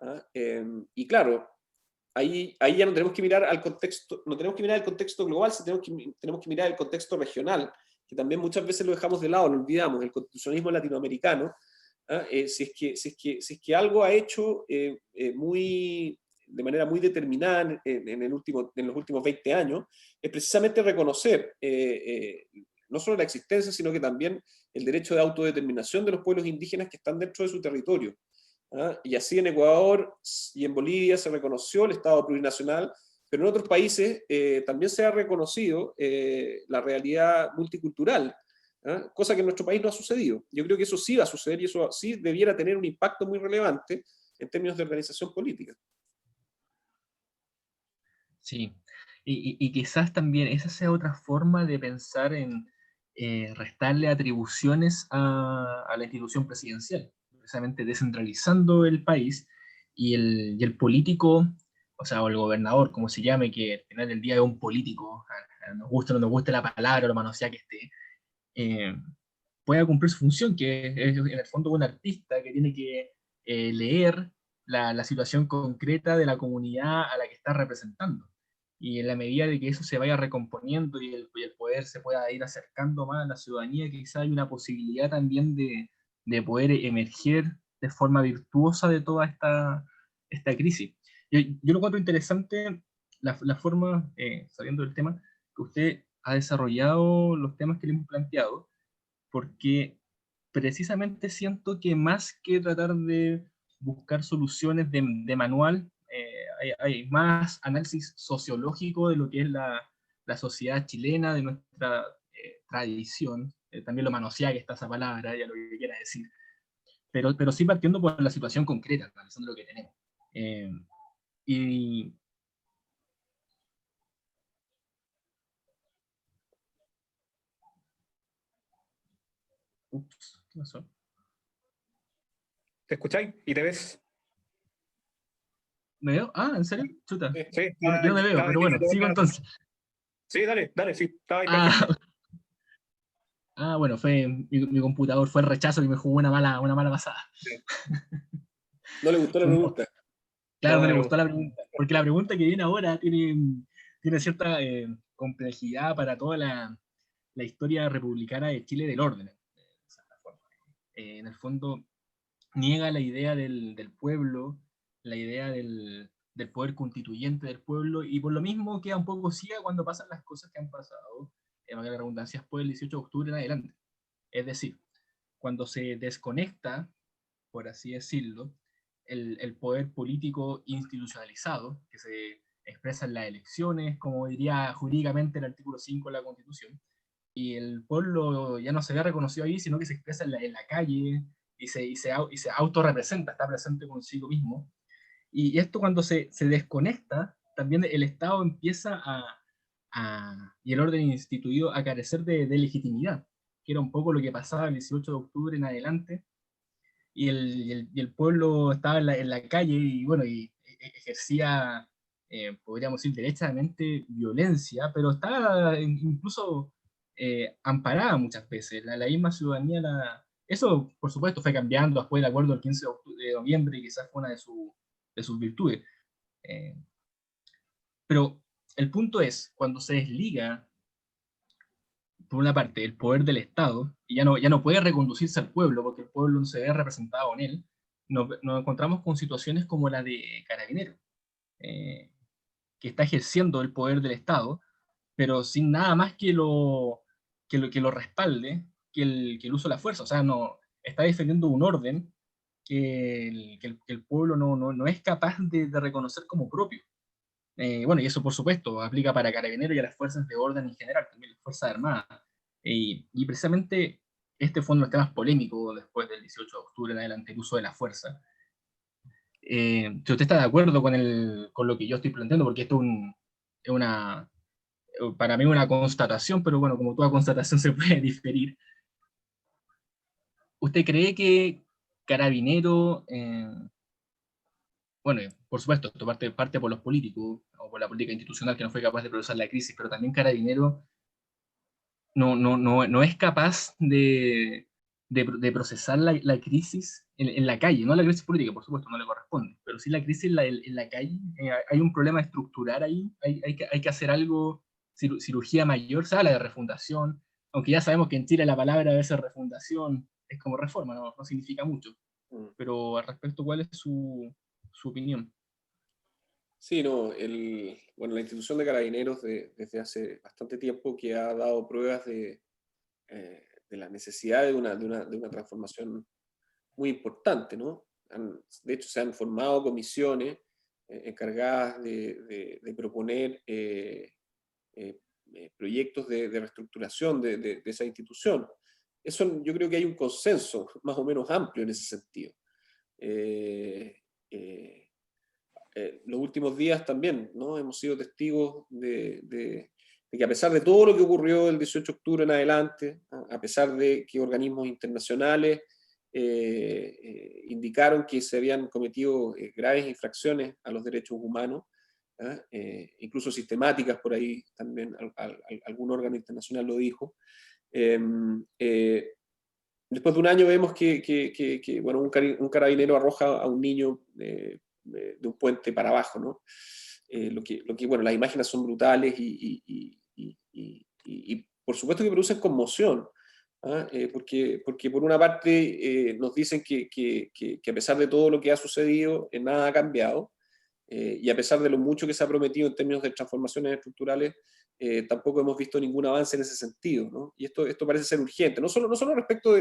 ¿Ah? Y claro, ahí ya no tenemos que mirar al contexto, no tenemos que mirar el contexto global, sino tenemos que mirar el contexto regional, que también muchas veces lo dejamos de lado, lo olvidamos, el constitucionalismo latinoamericano. ¿Ah? Si es que algo ha hecho de manera muy determinada en los últimos 20 años, es precisamente reconocer no solo la existencia, sino que también el derecho de autodeterminación de los pueblos indígenas que están dentro de su territorio. ¿Ah? Y así en Ecuador y en Bolivia se reconoció el Estado plurinacional, pero en otros países también se ha reconocido la realidad multicultural, ¿ah? Cosa que en nuestro país no ha sucedido. Yo creo que eso sí va a suceder y eso sí debiera tener un impacto muy relevante en términos de organización política. Sí, y quizás también esa sea otra forma de pensar en restarle atribuciones a la institución presidencial, precisamente descentralizando el país y el político, o sea, o el gobernador, como se llame, que al final del día es un político, nos guste o no nos guste la palabra o lo manoseada que esté, eh, pueda cumplir su función, que es en el fondo un artista que tiene que leer la situación concreta de la comunidad a la que está representando. Y en la medida de que eso se vaya recomponiendo y el poder se pueda ir acercando más a la ciudadanía, quizá hay una posibilidad también de poder emerger de forma virtuosa de toda esta crisis. Yo lo encuentro interesante la forma, sabiendo del tema, que usted ha desarrollado los temas que le hemos planteado, porque precisamente siento que más que tratar de buscar soluciones de manual, hay más análisis sociológico de lo que es la sociedad chilena, de nuestra tradición, también lo manoseada que está esa palabra, ya lo que quiera decir, pero sí partiendo por la situación concreta, analizando lo que tenemos. Y ups, ¿qué pasó? ¿Te escucháis y te ves? ¿Me veo? Ah, ¿en serio? Chuta. Sí, Yo no me veo, estaba pero bueno, sigo entonces. Sí, dale, sí, estaba ahí Ah, perfecto. bueno, fue mi computador, fue el rechazo que me jugó una mala pasada. Sí. ¿No le gustó la pregunta? Claro, No, no le no, gustó la pregunta, porque la pregunta que viene ahora tiene cierta complejidad para toda la historia republicana de Chile del orden. De cierta forma. En el fondo, niega la idea del pueblo, la idea del poder constituyente del pueblo, y por lo mismo queda un poco ciega cuando pasan las cosas que han pasado, valga la redundancia, después del 18 de octubre en adelante. Es decir, cuando se desconecta, por así decirlo, el poder político institucionalizado, que se expresa en las elecciones, como diría jurídicamente el artículo 5 de la Constitución, y el pueblo ya no se ve reconocido ahí, sino que se expresa en la calle y se autorrepresenta, está presente consigo mismo. Y esto cuando se desconecta, también el Estado empieza y el orden instituido a carecer de legitimidad, que era un poco lo que pasaba el 18 de octubre en adelante, y el pueblo estaba en la calle y bueno, ejercía, podríamos decir, derechamente violencia, pero estaba incluso amparada muchas veces. La misma ciudadanía, eso por supuesto fue cambiando después del acuerdo del 15 de noviembre y quizás fue una de sus virtudes. Eh, pero el punto es, cuando se desliga por una parte, el poder del Estado, y ya no puede reconducirse al pueblo, porque el pueblo no se ve representado en él, nos encontramos con situaciones como la de Carabineros, eh, que está ejerciendo el poder del Estado, pero sin nada más que lo respalde, que el uso de la fuerza. O sea, no, está defendiendo un orden que el pueblo no es capaz de reconocer como propio. Bueno, y eso por supuesto aplica para Carabineros y a las fuerzas de orden en general, también las Fuerzas Armadas. Y precisamente este fue uno de los temas polémicos después del 18 de octubre en adelante, el uso de la fuerza. Si usted está de acuerdo con lo que yo estoy planteando, porque esto es una, para mí una constatación, pero bueno, como toda constatación se puede diferir. ¿Usted cree que Carabinero, bueno, por supuesto, esto parte por los políticos, o por la política institucional que no fue capaz de procesar la crisis, pero también Carabineros no es capaz de procesar la crisis en la calle, no la crisis política, por supuesto, no le corresponde, pero sí la crisis en la calle. Hay un problema estructural ahí, hay que hacer algo, cirugía mayor. Se habla de refundación, aunque ya sabemos que en Chile la palabra a veces refundación es como reforma, no significa mucho, Mm. pero al respecto, ¿cuál es su opinión? Sí, no, bueno, la institución de Carabineros desde hace bastante tiempo que ha dado pruebas de la necesidad de una transformación muy importante, ¿no? De hecho, se han formado comisiones encargadas de proponer proyectos de reestructuración de esa institución. Eso, yo creo que hay un consenso más o menos amplio en ese sentido. Eh, eh, los últimos días también, ¿no? Hemos sido testigos de que a pesar de todo lo que ocurrió el 18 de octubre en adelante, a pesar de que organismos internacionales indicaron que se habían cometido graves infracciones a los derechos humanos, incluso sistemáticas por ahí también, algún órgano internacional lo dijo. Eh, eh, Después de un año vemos que bueno, un carabinero arroja a un niño de un puente para abajo, ¿no? Bueno, las imágenes son brutales y por supuesto que producen conmoción, ¿ah? Porque por una parte nos dicen que a pesar de todo lo que ha sucedido, nada ha cambiado, y a pesar de lo mucho que se ha prometido en términos de transformaciones estructurales, tampoco hemos visto ningún avance en ese sentido, ¿no? Y esto parece ser urgente, no solo respecto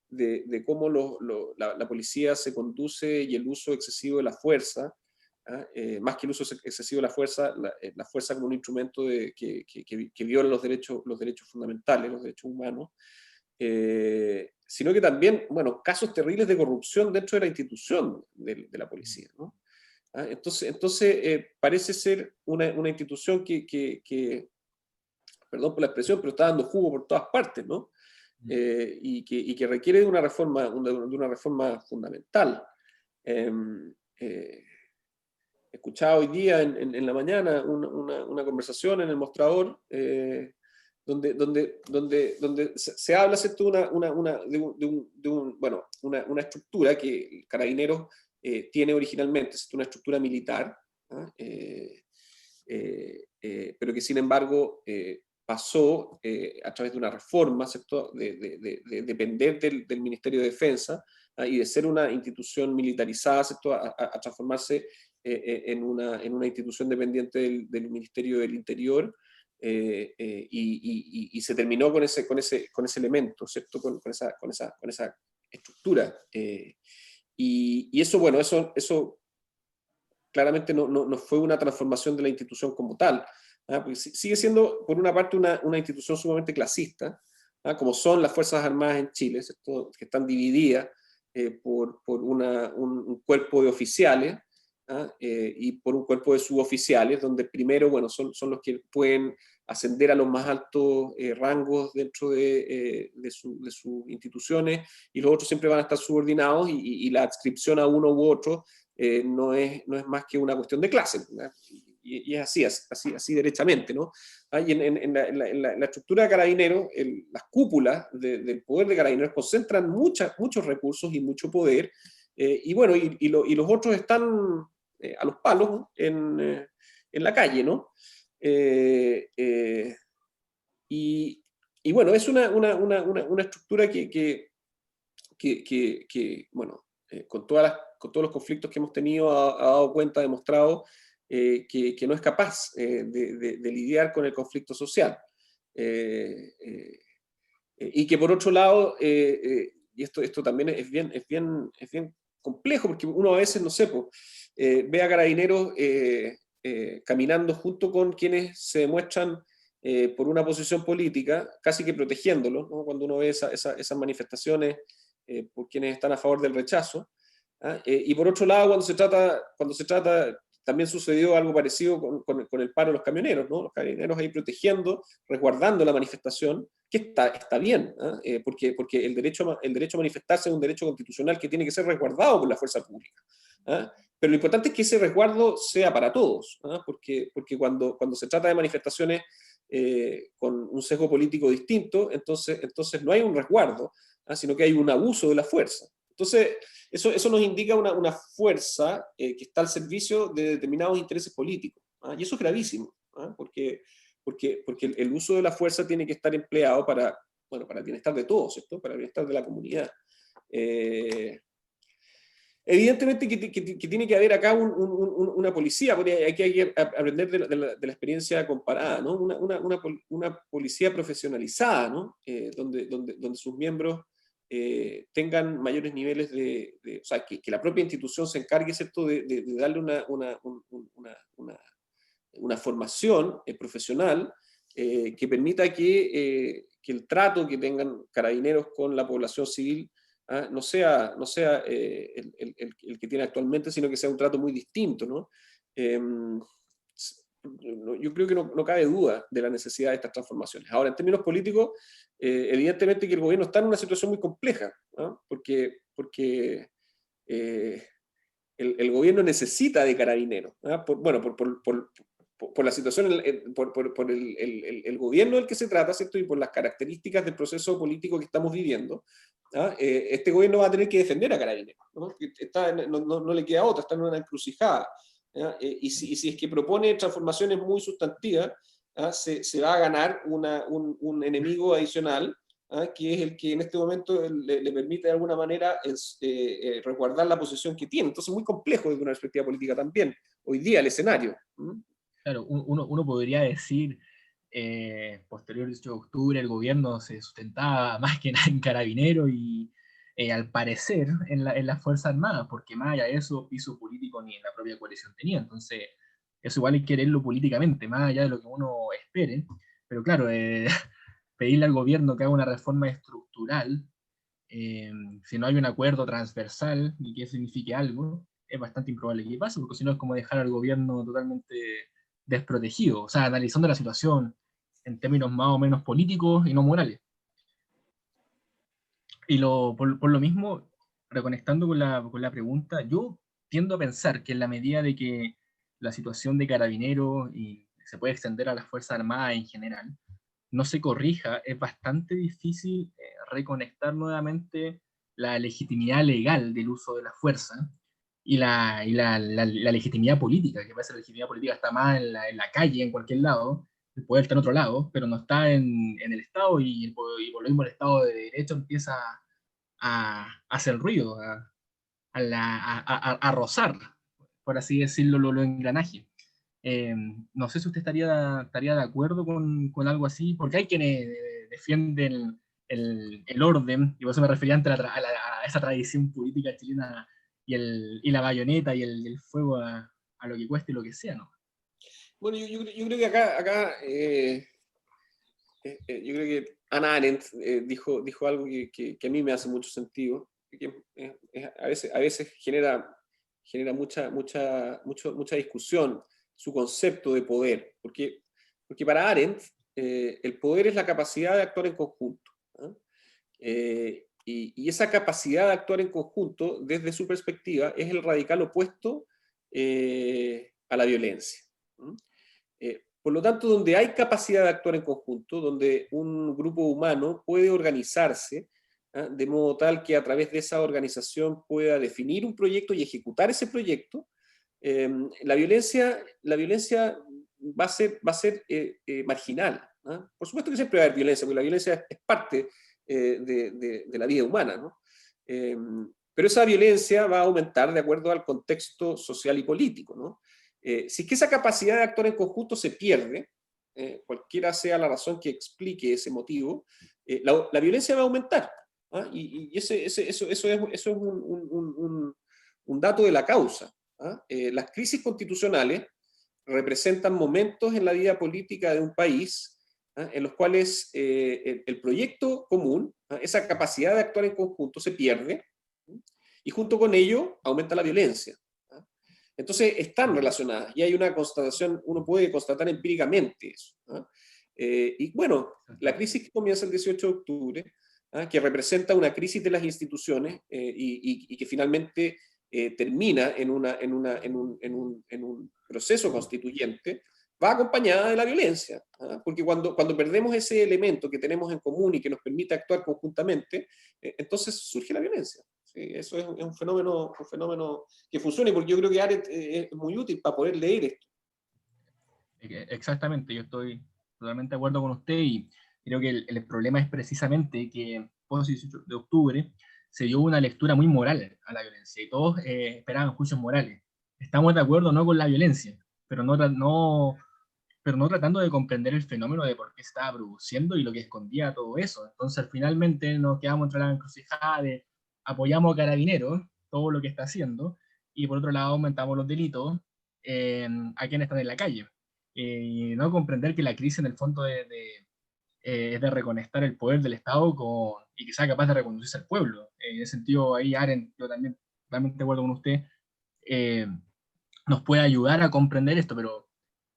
de cómo la policía se conduce y el uso excesivo de la fuerza, más que el uso excesivo de la fuerza como un instrumento que viola los derechos fundamentales, los derechos humanos, sino que también, bueno, casos terribles de corrupción dentro de la institución de la policía, ¿no? Entonces parece ser una institución perdón por la expresión, pero está dando jugo por todas partes, ¿no? Y que requiere de una reforma fundamental. Eh, eh, Escuchaba hoy día en la mañana una conversación en el mostrador donde se habla, ¿cierto?, bueno, una estructura que Carabineros tiene originalmente, es una estructura militar, ¿ah? Pero que sin embargo pasó a través de una reforma, ¿cierto?, de depender del Ministerio de Defensa, ¿ah? Y de ser una institución militarizada, ¿cierto?, a transformarse en una institución dependiente del Ministerio del Interior, y se terminó con ese elemento, ¿cierto?, con esa estructura. Y eso, bueno, eso claramente no fue una transformación de la institución como tal, ¿ah? Porque sigue siendo, por una parte, una institución sumamente clasista, ¿ah? Como son las Fuerzas Armadas en Chile, ¿cierto?, que están divididas por un cuerpo de oficiales, ¿ah? Y por un cuerpo de suboficiales, donde primero, bueno, son los que pueden ascender a los más altos rangos dentro de sus instituciones, y los otros siempre van a estar subordinados, y la adscripción a uno u otro no es más que una cuestión de clase, ¿no? Y es así derechamente, ¿no? Y en la estructura de Carabineros, las cúpulas del poder de Carabineros concentran muchos recursos y mucho poder, y bueno, y los otros están a los palos, ¿no?, en la calle, ¿no? Y bueno, es una estructura que bueno, con todos los conflictos que hemos tenido, ha dado cuenta, ha demostrado que no es capaz de lidiar con el conflicto social. Y que por otro lado, y esto también es bien complejo, porque uno a veces, no sé, ve a Carabineros caminando junto con quienes se demuestran por una posición política, casi que protegiéndolos, ¿no? Cuando uno ve esas manifestaciones por quienes están a favor del rechazo, ¿ah? Y por otro lado, cuando se trata, también sucedió algo parecido con el paro de los camioneros, ¿no? Los carabineros ahí protegiendo, resguardando la manifestación, que está bien, ¿ah? Porque el derecho a manifestarse es un derecho constitucional que tiene que ser resguardado por la fuerza pública. ¿ah? Pero lo importante es que ese resguardo sea para todos, ¿ah? Porque cuando se trata de manifestaciones con un sesgo político distinto, entonces no hay un resguardo, ¿ah? Sino que hay un abuso de la fuerza. Entonces, eso nos indica una fuerza que está al servicio de determinados intereses políticos, ¿ah? Y eso es gravísimo, ¿ah? Porque el uso de la fuerza tiene que estar empleado para el bienestar de todos, ¿cierto? Para el bienestar de la comunidad. Evidentemente que tiene que haber acá una policía, porque hay que aprender de la experiencia comparada, ¿no? Una policía profesionalizada, ¿no? Donde sus miembros tengan mayores niveles o sea, que la propia institución se encargue, ¿cierto?, de darle una formación profesional que permita que el trato que tengan carabineros con la población civil no sea el que tiene actualmente, sino que sea un trato muy distinto, ¿no? Yo creo que no cabe duda de la necesidad de estas transformaciones. Ahora, en términos políticos, evidentemente que el gobierno está en una situación muy compleja, ¿no? Porque el gobierno necesita de carabineros, ¿no? Por la situación, por el gobierno del que se trata, ¿cierto? Y por las características del proceso político que estamos viviendo, este gobierno va a tener que defender a Carabineros, ¿no? No le queda otra, está en una encrucijada. Y si es que propone transformaciones muy sustantivas, se va a ganar un enemigo adicional, que es el que en este momento le permite de alguna manera resguardar la posición que tiene. Entonces es muy complejo desde una perspectiva política también, hoy día el escenario. Claro, uno podría decir, posterior al 18 de octubre, el gobierno se sustentaba más que nada en Carabineros y al parecer en las Fuerzas Armadas, porque más allá de eso, piso político ni en la propia coalición tenía. Entonces, eso igual hay que quererlo políticamente, más allá de lo que uno espere. Pero claro, pedirle al gobierno que haga una reforma estructural, si no hay un acuerdo transversal y que signifique algo, es bastante improbable que pase, porque si no es como dejar al gobierno totalmente desprotegido, o sea, analizando la situación en términos más o menos políticos y no morales. Y por lo mismo, reconectando con la pregunta, yo tiendo a pensar que en la medida de que la situación de Carabineros y se puede extender a las Fuerzas Armadas en general, no se corrija, es bastante difícil reconectar nuevamente la legitimidad legal del uso de la fuerza y la legitimidad política, que parece que la legitimidad política está más en la calle, en cualquier lado, el poder está en otro lado, pero no está en el Estado y por lo mismo el Estado de Derecho empieza a hacer ruido, a rozar, por así decirlo, lo engranaje. No sé si usted estaría de acuerdo con algo así, porque hay quienes defienden el orden, y por eso me refería antes a esa tradición política chilena y la bayoneta y el fuego a lo que cueste y lo que sea, ¿no? Bueno, yo creo que acá yo creo que Hannah Arendt dijo algo que a mí me hace mucho sentido, que a veces genera mucha discusión su concepto de poder, porque para Arendt el poder es la capacidad de actuar en conjunto, ¿no? Y esa capacidad de actuar en conjunto, desde su perspectiva, es el radical opuesto a la violencia, ¿no? Por lo tanto, donde hay capacidad de actuar en conjunto, donde un grupo humano puede organizarse, de modo tal que a través de esa organización pueda definir un proyecto y ejecutar ese proyecto, la violencia va a ser marginal. Por supuesto que siempre va a haber violencia, porque la violencia es parte de la vida humana, ¿no? Pero esa violencia va a aumentar de acuerdo al contexto social y político, ¿no? Si es que esa capacidad de actuar en conjunto se pierde, cualquiera sea la razón que explique ese motivo, la violencia va a aumentar. Y eso es un dato de la causa. Las crisis constitucionales representan momentos en la vida política de un país en los cuales el proyecto común, esa capacidad de actuar en conjunto se pierde, y junto con ello aumenta la violencia. Entonces están relacionadas y hay una constatación, uno puede constatar empíricamente eso. Y bueno, la crisis que comienza el 18 de octubre, que representa una crisis de las instituciones y que finalmente termina en un proceso constituyente, va acompañada de la violencia, ¿ah? Porque cuando perdemos ese elemento que tenemos en común y que nos permite actuar conjuntamente, entonces surge la violencia. ¿Sí? Eso es un fenómeno que funciona, porque yo creo que Arendt es muy útil para poder leer esto. Exactamente, yo estoy totalmente de acuerdo con usted y creo que el problema es precisamente que post 18 de octubre se dio una lectura muy moral a la violencia y todos esperaban juicios morales. Estamos de acuerdo no con la violencia, pero pero no tratando de comprender el fenómeno de por qué se estaba produciendo y lo que escondía todo eso. Entonces finalmente nos quedamos entre la encrucijada de apoyamos a Carabineros, todo lo que está haciendo, y por otro lado aumentamos los delitos a quienes están en la calle. Y no comprender que la crisis en el fondo es de reconectar el poder del Estado y que sea capaz de reconducirse al pueblo. En ese sentido, ahí Arendt, yo también totalmente de acuerdo con usted, eh, nos puede ayudar a comprender esto, pero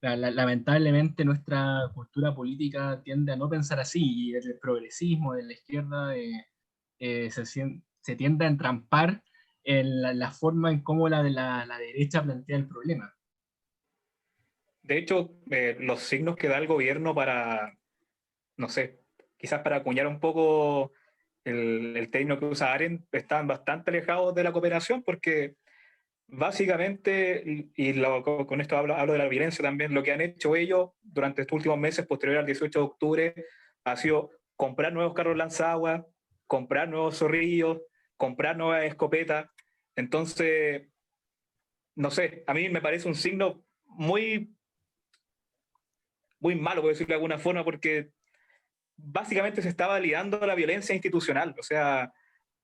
lamentablemente nuestra cultura política tiende a no pensar así, y desde el progresismo, de la izquierda, se tiende a entrampar en la forma en cómo la derecha plantea el problema. De hecho, los signos que da el gobierno para, no sé, quizás para acuñar un poco el término que usa Arendt, están bastante alejados de la cooperación, porque básicamente, con esto hablo de la violencia también, lo que han hecho ellos durante estos últimos meses, posterior al 18 de octubre, ha sido comprar nuevos carros lanzaguas, comprar nuevos zorrillos, comprar nuevas escopetas. Entonces, no sé, a mí me parece un signo muy malo, por decirlo de alguna forma, porque básicamente se está validando la violencia institucional. O sea,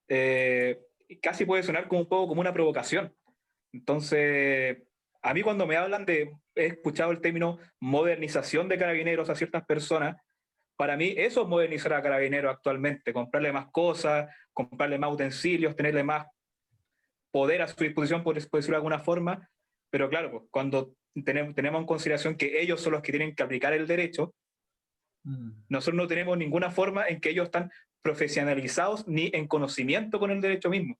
eh, casi puede sonar como un poco como una provocación. Entonces, a mí cuando me hablan he escuchado el término modernización de Carabineros a ciertas personas, para mí eso es modernizar a Carabineros actualmente, comprarle más cosas, comprarle más utensilios, tenerle más poder a su disposición, por decirlo de alguna forma, pero claro, pues, cuando tenemos en consideración que ellos son los que tienen que aplicar el derecho, nosotros no tenemos ninguna forma en que ellos están profesionalizados ni en conocimiento con el derecho mismo.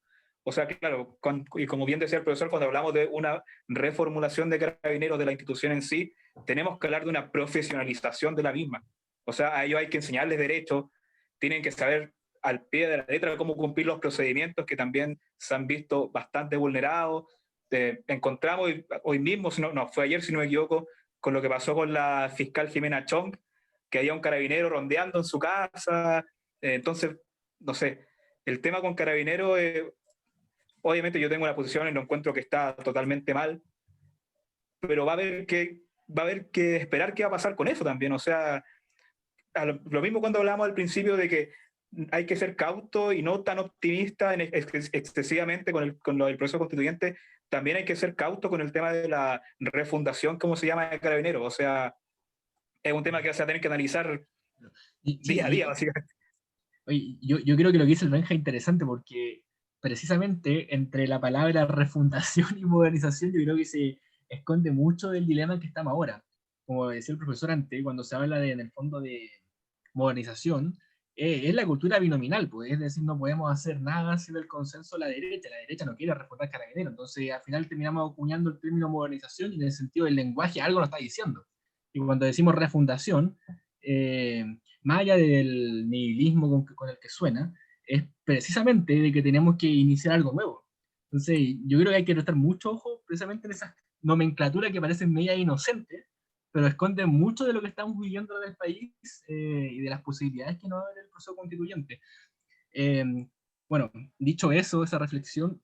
O sea, claro, y como bien decía el profesor, cuando hablamos de una reformulación de Carabineros de la institución en sí, tenemos que hablar de una profesionalización de la misma. O sea, a ellos hay que enseñarles derecho, tienen que saber al pie de la letra cómo cumplir los procedimientos que también se han visto bastante vulnerados. Encontramos hoy mismo, no, fue ayer si no me equivoco, con lo que pasó con la fiscal Jimena Chong, que había un carabinero rondeando en su casa. Entonces, no sé, el tema con Carabineros, obviamente yo tengo una posición y no encuentro que está totalmente mal, pero va a haber que esperar qué va a pasar con eso también. O sea, lo mismo cuando hablamos al principio de que hay que ser cauto y no tan optimista excesivamente con lo del proceso constituyente, también hay que ser cauto con el tema de la refundación, como se llama, de Carabineros. O sea, es un tema que se va a tener que analizar día a día, básicamente. Oye, yo creo que lo que dice el Benja es interesante porque precisamente entre la palabra refundación y modernización yo creo que se esconde mucho del dilema en que estamos ahora. Como decía el profesor antes, cuando se habla en el fondo de modernización, es la cultura binominal, pues, es decir, no podemos hacer nada sin el consenso de la derecha no quiere refundar Carabineros, entonces al final terminamos acuñando el término modernización y en el sentido del lenguaje algo nos está diciendo. Y cuando decimos refundación, más allá del nihilismo con el que suena, es precisamente de que tenemos que iniciar algo nuevo. Entonces, yo creo que hay que prestar mucho ojo precisamente en esa nomenclatura que parece media inocente, pero esconde mucho de lo que estamos viviendo en el país y de las posibilidades que nos va a haber el proceso constituyente. Eh, bueno, dicho eso, esa reflexión,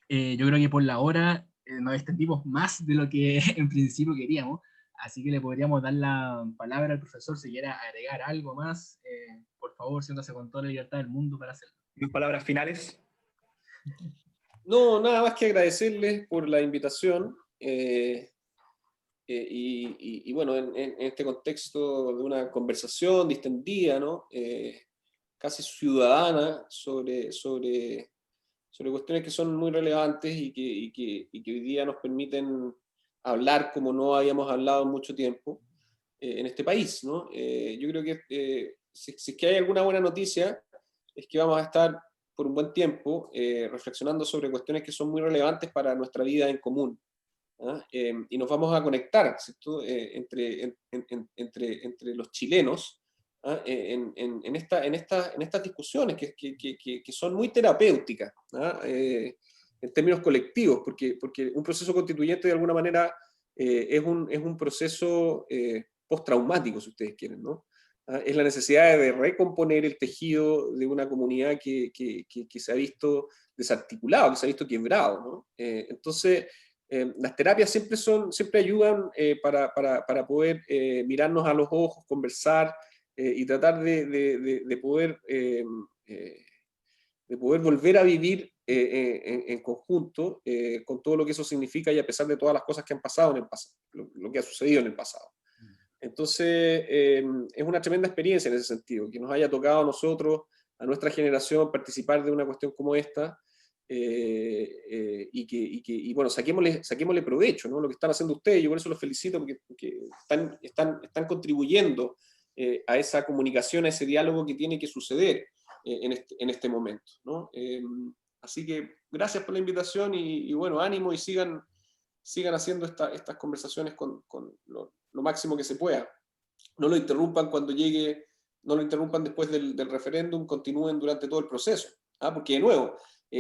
yo creo que por la hora nos extendimos más de lo que en principio queríamos, así que le podríamos dar la palabra al profesor si quiera agregar algo más. Por favor, siéntase con toda la libertad del mundo para hacerlo. Mis palabras finales. No, nada más que agradecerles por la invitación y bueno, en este contexto de una conversación distendida, ¿no? Casi ciudadana sobre cuestiones que son muy relevantes y que hoy día nos permiten hablar como no habíamos hablado en mucho tiempo en este país, ¿no? Yo creo que si es que hay alguna buena noticia es que vamos a estar por un buen tiempo reflexionando sobre cuestiones que son muy relevantes para nuestra vida en común. ¿Ah? Y nos vamos a conectar, ¿cierto? Entre los chilenos, ¿ah? En estas discusiones que son muy terapéuticas, ¿ah? En términos colectivos, porque un proceso constituyente de alguna manera es un proceso postraumático, si ustedes quieren, ¿no? ¿Ah? Es la necesidad de recomponer el tejido de una comunidad que se ha visto desarticulado, que se ha visto quebrado, ¿no? Entonces, las terapias siempre ayudan para poder mirarnos a los ojos, conversar y tratar de poder volver a vivir en conjunto con todo lo que eso significa y a pesar de todas las cosas que han pasado en el pasado, lo que ha sucedido en el pasado. Entonces, es una tremenda experiencia en ese sentido, que nos haya tocado a nosotros, a nuestra generación, participar de una cuestión como esta, y bueno, saquémosle provecho, ¿no? Lo que están haciendo ustedes, yo por eso los felicito, porque están contribuyendo a esa comunicación, a ese diálogo que tiene que suceder en este momento, ¿no? Así que gracias por la invitación y bueno, ánimo y sigan haciendo estas conversaciones con lo máximo que se pueda. No lo interrumpan cuando llegue, no lo interrumpan después del referéndum, continúen durante todo el proceso. ¿Ah? Porque de nuevo,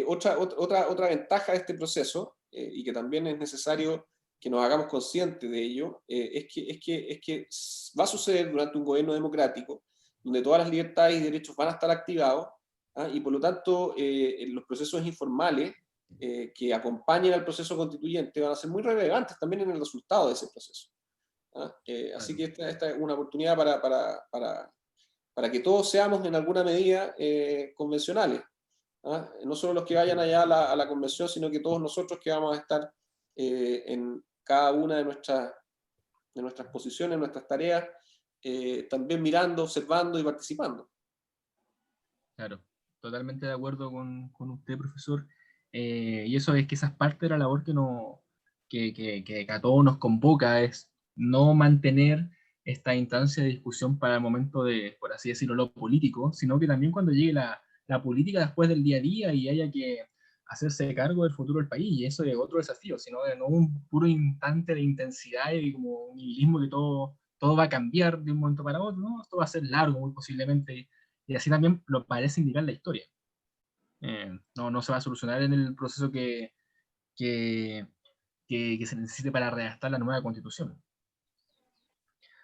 otra ventaja de este proceso, y que también es necesario que nos hagamos conscientes de ello, es que va a suceder durante un gobierno democrático, donde todas las libertades y derechos van a estar activados, ¿ah? Y por lo tanto los procesos informales que acompañen al proceso constituyente van a ser muy relevantes también en el resultado de ese proceso. ¿Ah? Así que esta es una oportunidad para que todos seamos en alguna medida convencionales. ¿Ah? No solo los que vayan allá a la convención, sino que todos nosotros que vamos a estar en cada una de nuestras posiciones, nuestras tareas, también mirando, observando y participando. Claro, totalmente de acuerdo con usted, profesor. Y eso es que esa es parte de la labor que a todos nos convoca, es no mantener esta instancia de discusión para el momento de, por así decirlo, lo político, sino que también cuando llegue la política después del día a día y haya que hacerse cargo del futuro del país, y eso es otro desafío, sino de no un puro instante de intensidad y como un nihilismo que todo va a cambiar de un momento para otro, ¿no? Esto va a ser largo, muy posiblemente, y así también lo parece indicar la historia. No se va a solucionar en el proceso que, que se necesite para redactar la nueva constitución.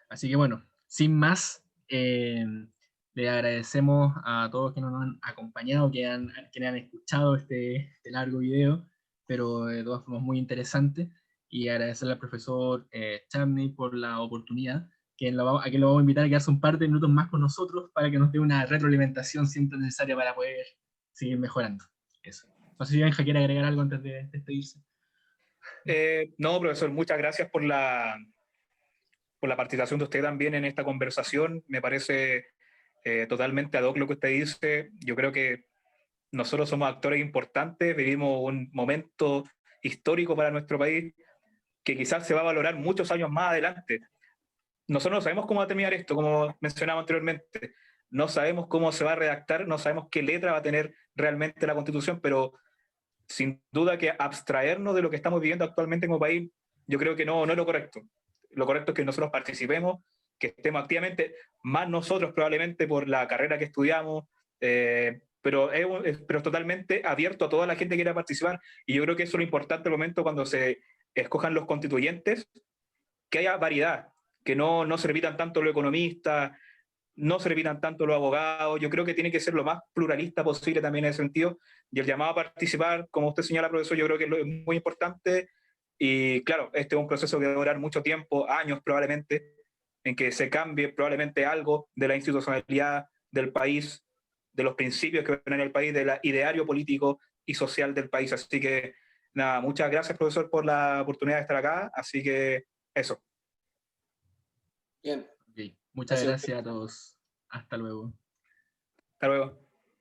Así que bueno, sin más, le agradecemos a todos que nos han acompañado, que han escuchado este largo video, pero de todas formas muy interesante, y agradecerle al profesor Charney por la oportunidad, a quien lo vamos a invitar a quedarse un par de minutos más con nosotros para que nos dé una retroalimentación siempre necesaria para poder seguir mejorando. Eso. No sé si Benja quiere agregar algo antes de despedirse. No, profesor, muchas gracias por la participación de usted también en esta conversación. Me parece totalmente ad hoc lo que usted dice. Yo creo que nosotros somos actores importantes, vivimos un momento histórico para nuestro país que quizás se va a valorar muchos años más adelante. Nosotros no sabemos cómo va a terminar esto, como mencionaba anteriormente. No sabemos cómo se va a redactar, no sabemos qué letra va a tener realmente la Constitución, pero sin duda que abstraernos de lo que estamos viviendo actualmente como país, yo creo que no es lo correcto. Lo correcto es que nosotros participemos, que estemos activamente, más nosotros probablemente por la carrera que estudiamos, pero es totalmente abierto a toda la gente que quiera participar, y yo creo que eso es lo importante al momento cuando se escojan los constituyentes, que haya variedad, que no se repitan tanto los economistas, no se repitan tanto los abogados. Yo creo que tiene que ser lo más pluralista posible también en ese sentido, y el llamado a participar, como usted señala, profesor, yo creo que es muy importante. Y claro, este es un proceso que va a durar mucho tiempo, años probablemente, en que se cambie probablemente algo de la institucionalidad del país, de los principios que ven en el país, del ideario político y social del país. Así que nada, muchas gracias, profesor, por la oportunidad de estar acá. Así que eso. Bien. Okay. Muchas gracias a todos. Hasta luego. Hasta luego.